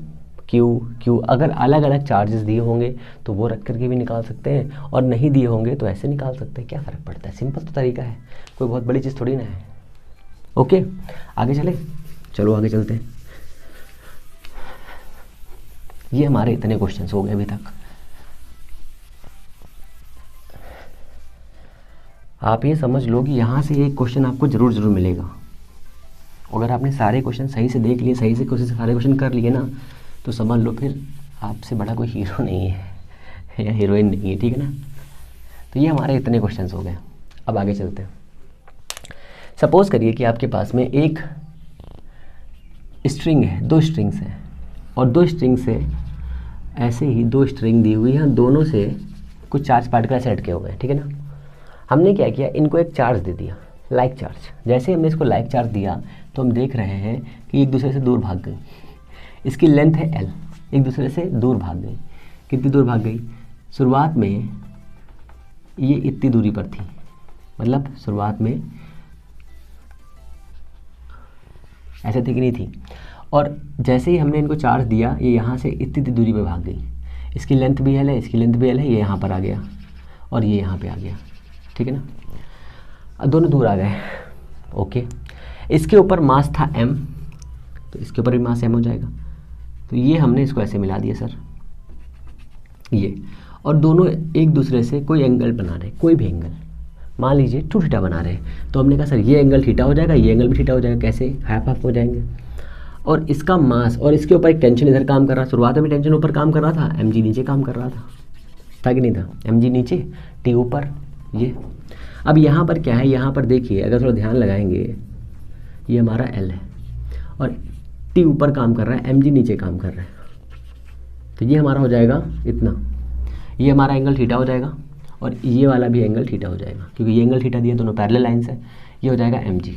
अगर अलग अलग चार्जेस दिए होंगे तो वो रख करके भी निकाल सकते हैं, और नहीं दिए होंगे तो ऐसे निकाल सकते हैं। क्या फ़र्क पड़ता है, सिंपल तो तरीका है, कोई बहुत बड़ी चीज़ थोड़ी ना है। ओके आगे चले, चलो आगे चलते हैं। ये हमारे इतने क्वेश्चंस हो गए अभी तक। आप ये समझ लो कि यहाँ से एक क्वेश्चन आपको ज़रूर मिलेगा। अगर आपने सारे क्वेश्चन सही से देख लिए, सही से सारे क्वेश्चन कर लिए ना, तो समझ लो फिर आपसे बड़ा कोई हीरो नहीं है या हीरोइन नहीं है, ठीक है ना। तो ये हमारे इतने क्वेश्चंस हो गए। अब आगे चलते हैं। सपोज़ करिए कि आपके पास में एक स्ट्रिंग है, 2 स्ट्रिंग्स हैं, और 2 स्ट्रिंग से ऐसे ही 2 स्ट्रिंग दी हुई हैं, दोनों से कुछ चार्ज पार्टिकल ऐसे अटके हुए हैं, ठीक है ना। हमने क्या किया, इनको एक चार्ज दे दिया, लाइक चार्ज। जैसे हमने इसको लाइक चार्ज दिया तो हम देख रहे हैं कि एक दूसरे से दूर भाग गई। इसकी लेंथ है L, एक दूसरे से दूर भाग गई। कितनी दूर भाग गई, शुरुआत में ये इतनी दूरी पर थी, मतलब शुरुआत में ऐसे थी कि नहीं थी, और जैसे ही हमने इनको चार्ज दिया ये यहाँ से इतनी दूरी पे भाग गई। इसकी लेंथ भी L है, इसकी लेंथ भी L है, ये यहाँ पर आ गया और ये यहाँ पे आ गया, ठीक है ना। अब दोनों दूर आ गए, ओके। इसके ऊपर मास था m, तो इसके ऊपर भी मास m हो जाएगा। तो ये हमने इसको ऐसे मिला दिया सर, ये, और दोनों एक दूसरे से कोई एंगल बना रहे, कोई भी एंगल, मान लीजिए 2 थीटा बना रहे हैं। तो हमने कहा सर ये एंगल थीटा हो जाएगा, ये एंगल भी थीटा हो जाएगा। कैसे, हाफ हाफ हो जाएंगे। और इसका मास और इसके ऊपर एक टेंशन इधर काम कर रहा, शुरुआत में टेंशन ऊपर काम कर रहा था, mg नीचे काम कर रहा था कि नहीं था, mg नीचे t ऊपर, ये। अब यहाँ पर क्या है, यहाँ पर देखिए अगर थोड़ा ध्यान लगाएंगे, ये हमारा L है और T ऊपर काम कर रहा है, mg नीचे काम कर रहा है। तो ये हमारा हो जाएगा इतना, ये हमारा एंगल थीटा हो जाएगा और ये वाला भी एंगल थीटा हो जाएगा, क्योंकि ये एंगल थीटा दिया, दोनों पैरेलल लाइन्स है। ये हो जाएगा mg।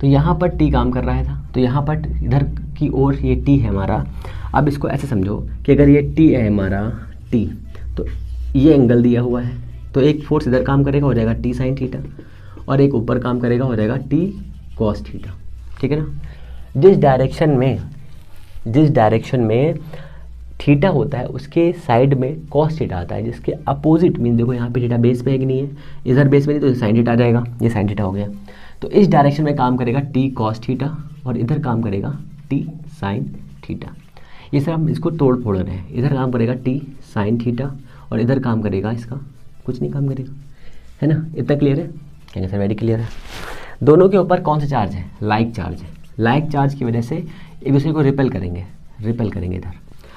तो यहाँ पर T काम कर रहा था, तो यहाँ पर इधर की ओर ये T है हमारा। अब इसको ऐसे समझो कि अगर ये T है हमारा T, तो ये एंगल दिया हुआ है, तो एक फोर्स इधर काम करेगा, हो जाएगा T साइन थीटा, और एक ऊपर काम करेगा, हो जाएगा T कॉस थीटा, ठीक है ना। जिस डायरेक्शन में थीटा होता है उसके साइड में कॉस थीटा आता है, जिसके अपोजिट मीन देखो यहाँ पे थीटा बेस पे है कि नहीं है, इधर बेस में नहीं तो साइन थीटा आ जाएगा, ये साइन थीटा हो गया। तो इस डायरेक्शन में काम करेगा T कॉस थीटा और इधर काम करेगा T साइन थीटा। ये सर हम इसको तोड़ फोड़ रहे हैं, इधर काम करेगा T साइन थीटा और इधर काम करेगा इसका कुछ नहीं काम करेगा, है ना। इतना क्लियर है, कहने सर वेरी क्लियर है। दोनों के ऊपर कौन सा चार्ज है, लाइक चार्ज है। लाइक चार्ज की वजह से एक दूसरे को रिपेल करेंगे इधर।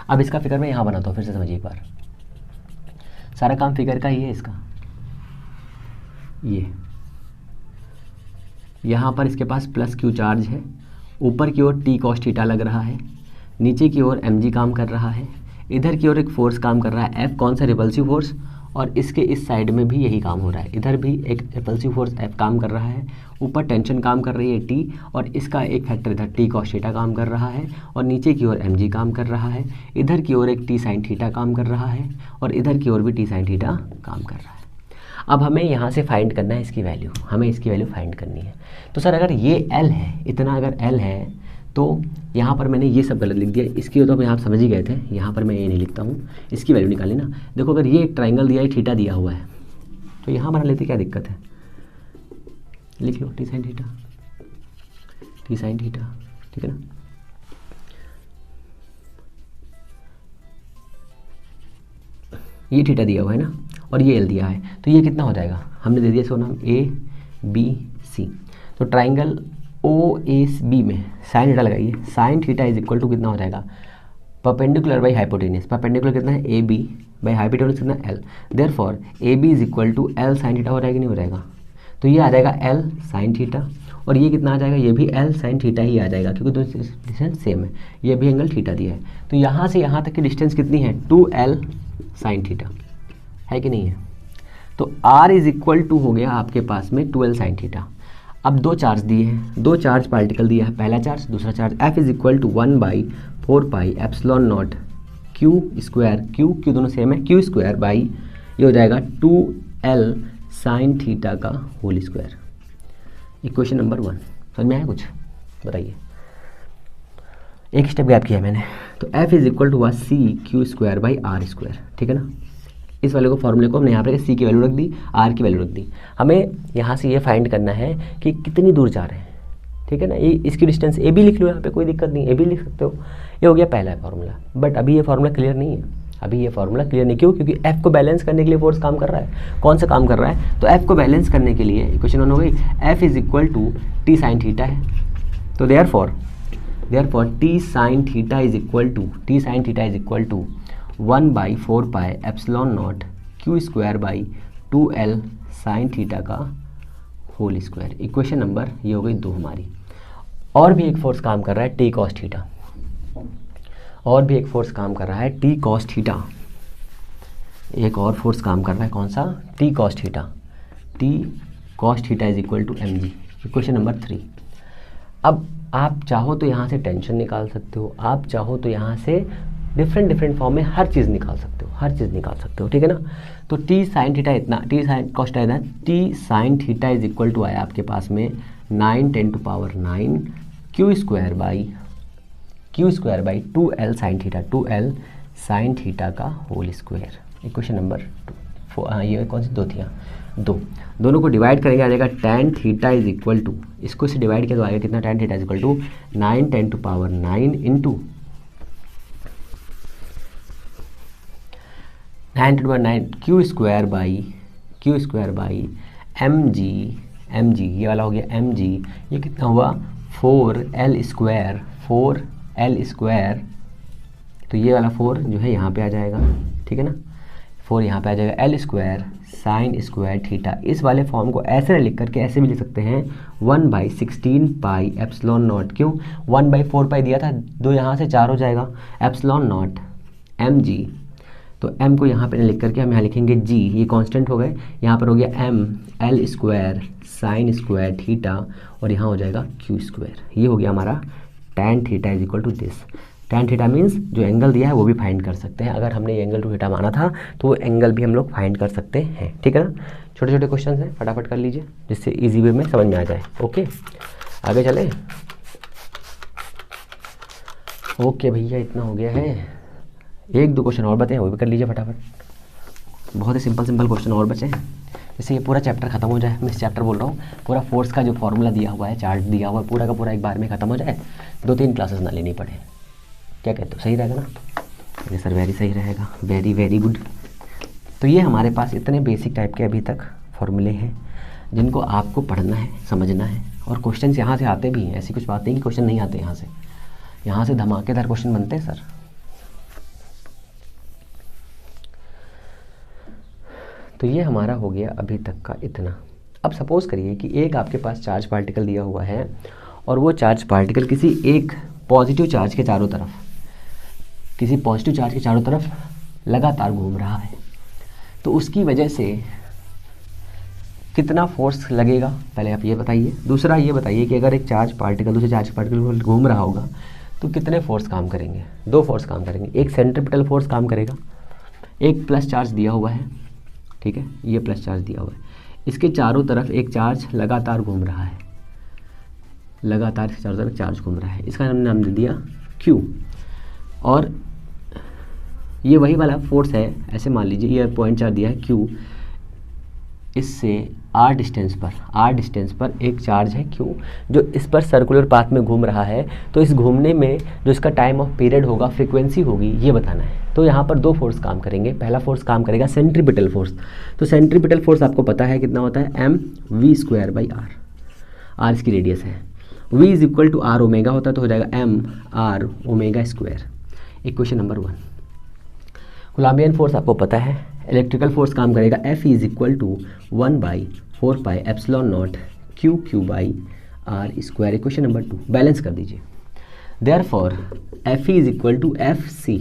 अब इसका फिगर मैं यहाँ बनाता हूँ, फिर से समझिए एक बार, सारा काम फिगर का ही है इसका। ये यहाँ पर इसके पास प्लस Q चार्ज है, ऊपर की ओर T कॉस थीटा लग रहा है, नीचे की ओर mg काम कर रहा है, इधर की ओर एक फोर्स काम कर रहा है F, कौन सा, रिपल्सिव फोर्स, और इसके इस साइड में भी यही काम हो रहा है, इधर भी एक रिपल्सिव फोर्स F काम कर रहा है, ऊपर टेंशन काम कर रही है T, और इसका एक फैक्टर इधर T कॉस थीटा काम कर रहा है, और नीचे की ओर mg काम कर रहा है, इधर की ओर एक T साइन थीटा काम कर रहा है, और इधर की ओर भी T साइन थीटा काम कर रहा है। अब हमें यहाँ से फाइंड करना है इसकी वैल्यू, हमें इसकी वैल्यू फाइंड करनी है। तो सर अगर ये L है, इतना अगर L है, तो यहाँ पर मैंने ये सब गलत लिख दिया, इसकी तो आप समझ ही गए थे, यहाँ पर मैं ये नहीं लिखता हूँ, इसकी वैल्यू निकाली ना। देखो अगर ये एक ट्राइंगल दिया है, थीटा दिया हुआ है, तो यहाँ बना लेते, क्या दिक्कत है, लिख लो T साइन थीटा, ठीक है ना। ये थीटा दिया हुआ है ना, और ये एल दिया है, तो ये कितना हो जाएगा, हमने दे दिया इसको नाम ए बी सी। तो ट्राइंगल ओ ए बी में साइन थीटा लगाइए, sine theta is equal to कितना हो जाएगा, परपेंडिकुलर बाई हाइपोटेन्यूस, परपेंडिकुलर कितना है ए बी बाई हाइपोटेन्यूस कितना L, therefore A B is equal to L sine theta हो जाएगा नहीं हो जाएगा, तो ये आ जाएगा एल साइन थीटा, और ये कितना आ जाएगा, ये भी एल साइन थीटा ही आ जाएगा क्योंकि दोनों डिस्टेंस सेम है, ये भी एंगल थीटा दिया है। तो यहाँ से यहाँ तक की डिस्टेंस कितनी है, 2l साइन थीटा है कि नहीं है। तो r इज इक्वल टू हो गया आपके पास में 2l साइन थीटा। अब दो चार्ज दिए हैं, दो चार्ज पार्टिकल दिया है, पहला चार्ज दूसरा charge, f is equal to 1/4 pi epsilon naught Q square, Q दोनों सेम है, क्यू स्क्वायर बाई ये हो जाएगा 2l साइन थीटा का होल स्क्वायर। इक्वेशन नंबर 1 समझ में आया कुछ, बताइए। एक स्टेप गैप किया मैंने, तो f इज इक्वल टू हुआ C Q square by R square, ठीक है ना। इस वाले को फॉर्मूले को हमने यहाँ पर सी की वैल्यू रख दी, आर की वैल्यू रख दी। हमें यहाँ से ये फाइंड करना है कि कितनी दूर जा रहे हैं, ठीक है ना। ये इसकी डिस्टेंस ए बी लिख लो यहाँ पे, कोई दिक्कत नहीं, ए बी लिख सकते हो। ये हो गया पहला फार्मूला, बट अभी ये फार्मूला क्लियर नहीं है, अभी ये फार्मूला क्लियर नहीं, क्यों, क्योंकि f को बैलेंस करने के लिए फोर्स काम कर रहा है। कौन सा काम कर रहा है, तो f को बैलेंस करने के लिए इक्वेशन 1 हो गई, f is equal to T sine theta है, तो therefore T sine theta is equal to 1/4 pi epsilon naught Q square by 2l sine theta का होल स्क्वायर। इक्वेशन नंबर ये हो गई 2 हमारी। और भी एक फोर्स काम कर रहा है टी कॉस थीटा, और भी एक फोर्स काम कर रहा है टी कॉस थीटा, एक और फोर्स काम कर रहा है, कौन सा, T cos theta. T cos theta is equal to M G. Equation number 3। अब आप चाहो तो यहाँ से टेंशन निकाल सकते हो, आप चाहो तो यहाँ से डिफरेंट फॉर्म में हर चीज़ निकाल सकते हो, ठीक है ना। तो टी साइन थीटा इतना, टी साइन कॉस थीटा इतना, T sine theta is equal to आया आपके पास में 9×10⁹ Q square by 2l sine theta, 2l sine theta का होल स्क्वायर। Equation number 2। ये कौन सी दो थी, दोनों को डिवाइड करेंगे, आ जाएगा tan theta is equal to, इसको से डिवाइड किया तो आएगा कितना, tan theta is equal to 9×10⁹ into 9×9 Q square by M G, ये वाला हो गया एम जी, ये कितना हुआ 4l स्क्वायर, तो ये वाला 4 जो है यहाँ पे आ जाएगा, ठीक है ना, 4 यहाँ पे आ जाएगा, l square sine square theta. इस वाले फॉर्म को ऐसे लिख करके ऐसे भी लिख सकते हैं 1/16 पाई एप्सिलॉन नॉट, क्यों 1/4 पाई दिया था, 2 यहाँ से 4 हो जाएगा, एप्सिलॉन नॉट एम जी, तो m को यहाँ पे लिख करके हम यहाँ लिखेंगे g, ये कांस्टेंट हो गए, यहाँ पर हो गया m l square sine square theta, और यहाँ हो जाएगा q स्क्वायर। ये हो गया हमारा tan theta is equal to this. tan theta means जो एंगल दिया है वो भी फाइंड कर सकते हैं, अगर हमने ये एंगल टू थीटा माना था तो वो एंगल भी हम लोग फाइंड कर सकते हैं, ठीक है ना। छोटे छोटे क्वेश्चन हैं, फटाफट कर लीजिए जिससे ईजी वे में समझ में आ जाए। ओके आगे चले। ओके भैया इतना हो गया है, 1-2 क्वेश्चन और बचे हैं, वो भी कर लीजिए फटाफट। बहुत ही सिंपल क्वेश्चन और बचे हैं, जैसे ये पूरा चैप्टर खत्म हो जाए। मैं इस चैप्टर बोल रहा हूँ, पूरा फोर्स का जो फॉर्मूला दिया हुआ है, चार्ट दिया हुआ है, पूरा का पूरा एक बार में खत्म हो जाए, 2-3 क्लासेस ना लेनी पड़े। क्या कहते हो, सही रहेगा ना? अरे सर वेरी सही रहेगा, वेरी गुड। तो ये हमारे पास इतने बेसिक टाइप के अभी तक फॉर्मूले हैं जिनको आपको पढ़ना है, समझना है, और क्वेश्चन यहाँ से आते भी हैं। ऐसी कुछ बात नहीं कि क्वेश्चन नहीं आते यहाँ से धमाकेदार क्वेश्चन बनते हैं सर। तो ये हमारा हो गया अभी तक का इतना। अब सपोज़ करिए कि एक आपके पास चार्ज पार्टिकल दिया हुआ है और वो चार्ज पार्टिकल किसी एक पॉजिटिव चार्ज के चारों तरफ लगातार घूम रहा है, तो उसकी वजह से कितना फोर्स लगेगा, पहले आप ये बताइए। दूसरा ये बताइए कि अगर एक चार्ज पार्टिकल दूसरे चार्ज पार्टिकल को घूम रहा होगा तो कितने फोर्स काम करेंगे? 2 फोर्स काम करेंगे। एक सेंट्रीपिटल फोर्स काम करेगा, एक प्लस चार्ज दिया हुआ है, ठीक है, ये प्लस चार्ज दिया हुआ है, इसके चारों तरफ एक चार्ज लगातार घूम रहा है, लगातार इसके चारों तरफ चार्ज घूम रहा है, इसका हमने नाम दे दिया Q। और ये वही वाला फोर्स है, ऐसे मान लीजिए ये पॉइंट चार्ज दिया है Q, इससे r डिस्टेंस पर एक चार्ज है Q जो इस पर सर्कुलर पाथ में घूम रहा है। तो इस घूमने में जो इसका टाइम ऑफ पीरियड होगा, फ्रीक्वेंसी होगी, ये बताना है। तो यहाँ पर दो फोर्स काम करेंगे। पहला फोर्स काम करेगा सेंट्रीपिटल फोर्स। तो सेंट्रीपिटल फोर्स आपको पता है कितना होता है, mv²/r। r इसकी रेडियस है। v is equal to r omega होता है, तो हो जाएगा mr omega. Equation number 1। Coulombian force आपको पता है। इलेक्ट्रिकल फोर्स काम करेगा F is equal to 1/4πε0 Q/r²। Equation number 2 balance कर दीजिए। Therefore F is equal to FC।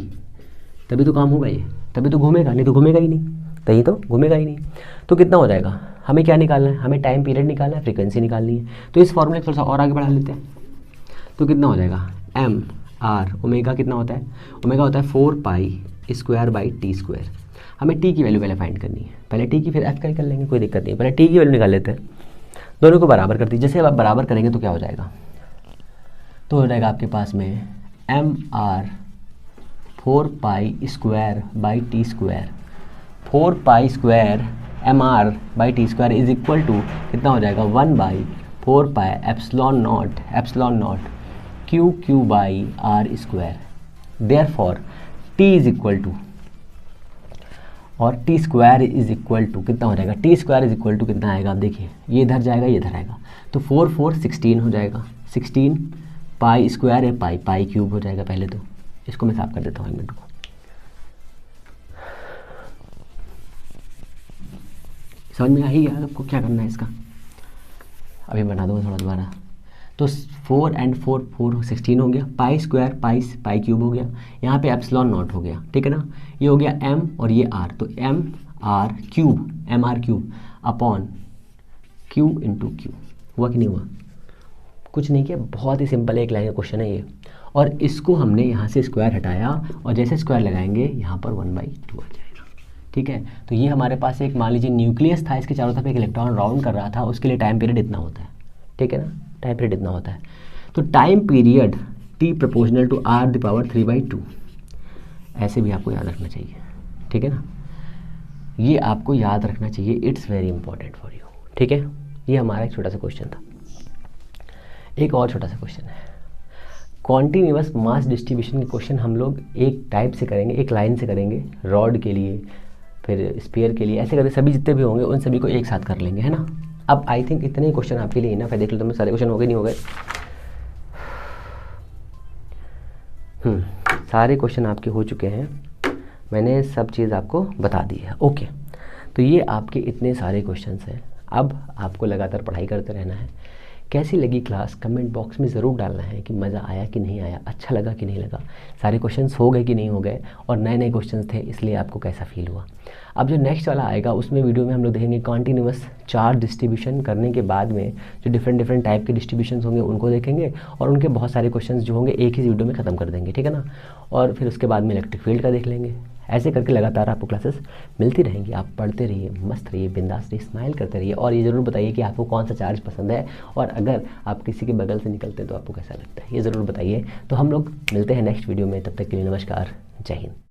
तभी तो काम होगा ये, तभी तो घूमेगा, नहीं तो घूमेगा ही नहीं, तभी तो घूमेगा ही नहीं। तो कितना हो जाएगा, हमें क्या निकालना है, हमें टाइम पीरियड निकालना है, फ्रीक्वेंसी निकालनी है। तो इस फॉर्मूले को थोड़ा सा और आगे बढ़ा लेते हैं। तो कितना हो जाएगा, mr ओमेगा कितना होता है, ओमेगा होता है 4π²/t²। हमें t की वैल्यू पहले फाइंड करनी है। पहले t की फिर f का निकाल लेंगे, कोई दिक्कत नहीं। पहले t की वैल्यू निकाल लेते हैं। दोनों को बराबर कर दीजिए। जैसे आप बराबर करेंगे तो क्या हो जाएगा, तो हो जाएगा आपके पास में mr 4π² t²। 4π² mr/t² is equal to कितना हो जाएगा, 1/4πε0 Q/r²। Therefore t is equal to, और t² इज इक्वल टू कितना हो जाएगा, t² इज इक्वल टू कितना आएगा, आप देखिए ये इधर जाएगा, ये इधर आएगा, तो 4 4 16 हो जाएगा। 16 π² है, π³ हो जाएगा। पहले तो इसको मैं साफ कर देता हूँ 1 मिनट को। समझ में आ ही गया आपको क्या करना है इसका, अभी बना दूँगा थोड़ा दोबारा। तो 4 and 4 4 16 हो गया, π² π³ हो गया, यहाँ पे ε0 हो गया, ठीक है ना। ये हो गया m और ये r, तो mr³ upon q into q। हुआ कि नहीं हुआ, कुछ नहीं किया, बहुत ही सिंपल एक लाइन का क्वेश्चन है ये। और इसको हमने यहाँ से स्क्वायर हटाया, और जैसे स्क्वायर लगाएंगे यहाँ पर 1/2 आ जाएगा, ठीक है। तो ये हमारे पास एक, मान लीजिए न्यूक्लियस था, इसके चारों तरफ एक इलेक्ट्रॉन राउंड कर रहा था, उसके लिए टाइम पीरियड इतना होता है, ठीक है ना, टाइम पीरियड इतना होता है। तो time period t proportional to r⁵2, ऐसे भी आपको याद रखना चाहिए, ठीक है ना, ये आपको याद रखना चाहिए। It's very important for you, ठीक है। ये हमारा एक छोटा सा क्वेश्चन था। एक और छोटा सा क्वेश्चन है, कॉन्टिन्यूअस मास डिस्ट्रीब्यूशन के क्वेश्चन हम लोग एक टाइप से करेंगे, एक लाइन से करेंगे, रॉड के लिए, फिर स्फीयर के लिए, ऐसे करके सभी जितने भी होंगे उन सभी को एक साथ कर लेंगे, है ना। अब आई थिंक इतने ही क्वेश्चन आपके लिए इनफ है। देख लो तो मैं सारे क्वेश्चन हो गए, नहीं हो गए, सारे क्वेश्चन आपके हो चुके हैं, मैंने सब चीज़ आपको बता दी है। ओके, तो ये आपके इतने सारे क्वेश्चंस हैं। अब आपको लगातार पढ़ाई करते रहना है। कैसी लगी क्लास, कमेंट बॉक्स में ज़रूर डालना है कि मज़ा आया कि नहीं आया, अच्छा लगा कि नहीं लगा, सारे क्वेश्चंस हो गए कि नहीं हो गए, और नए नए क्वेश्चंस थे इसलिए आपको कैसा फील हुआ। अब जो नेक्स्ट वाला आएगा उसमें वीडियो में हम लोग देखेंगे कॉन्टिन्यूअस चार्ज डिस्ट्रीब्यूशन करने के बाद में जो डिफरेंट टाइप के डिस्ट्रीब्यूशन होंगे उनको देखेंगे, और उनके बहुत सारे क्वेश्चन जो होंगे एक ही वीडियो में ख़त्म कर देंगे, ठीक है ना। और फिर उसके बाद में इलेक्ट्रिक फील्ड का देख लेंगे। ऐसे करके लगातार आपको क्लासेस मिलती रहेंगी। आप पढ़ते रहिए, मस्त रहिए, बिंदास रहिए, स्माइल करते रहिए, और ये ज़रूर बताइए कि आपको कौन सा चार्ज पसंद है, और अगर आप किसी के बगल से निकलते हैं तो आपको कैसा लगता है, ये ज़रूर बताइए। तो हम लोग मिलते हैं नेक्स्ट वीडियो में, तब तक के लिए नमस्कार, जय हिंद।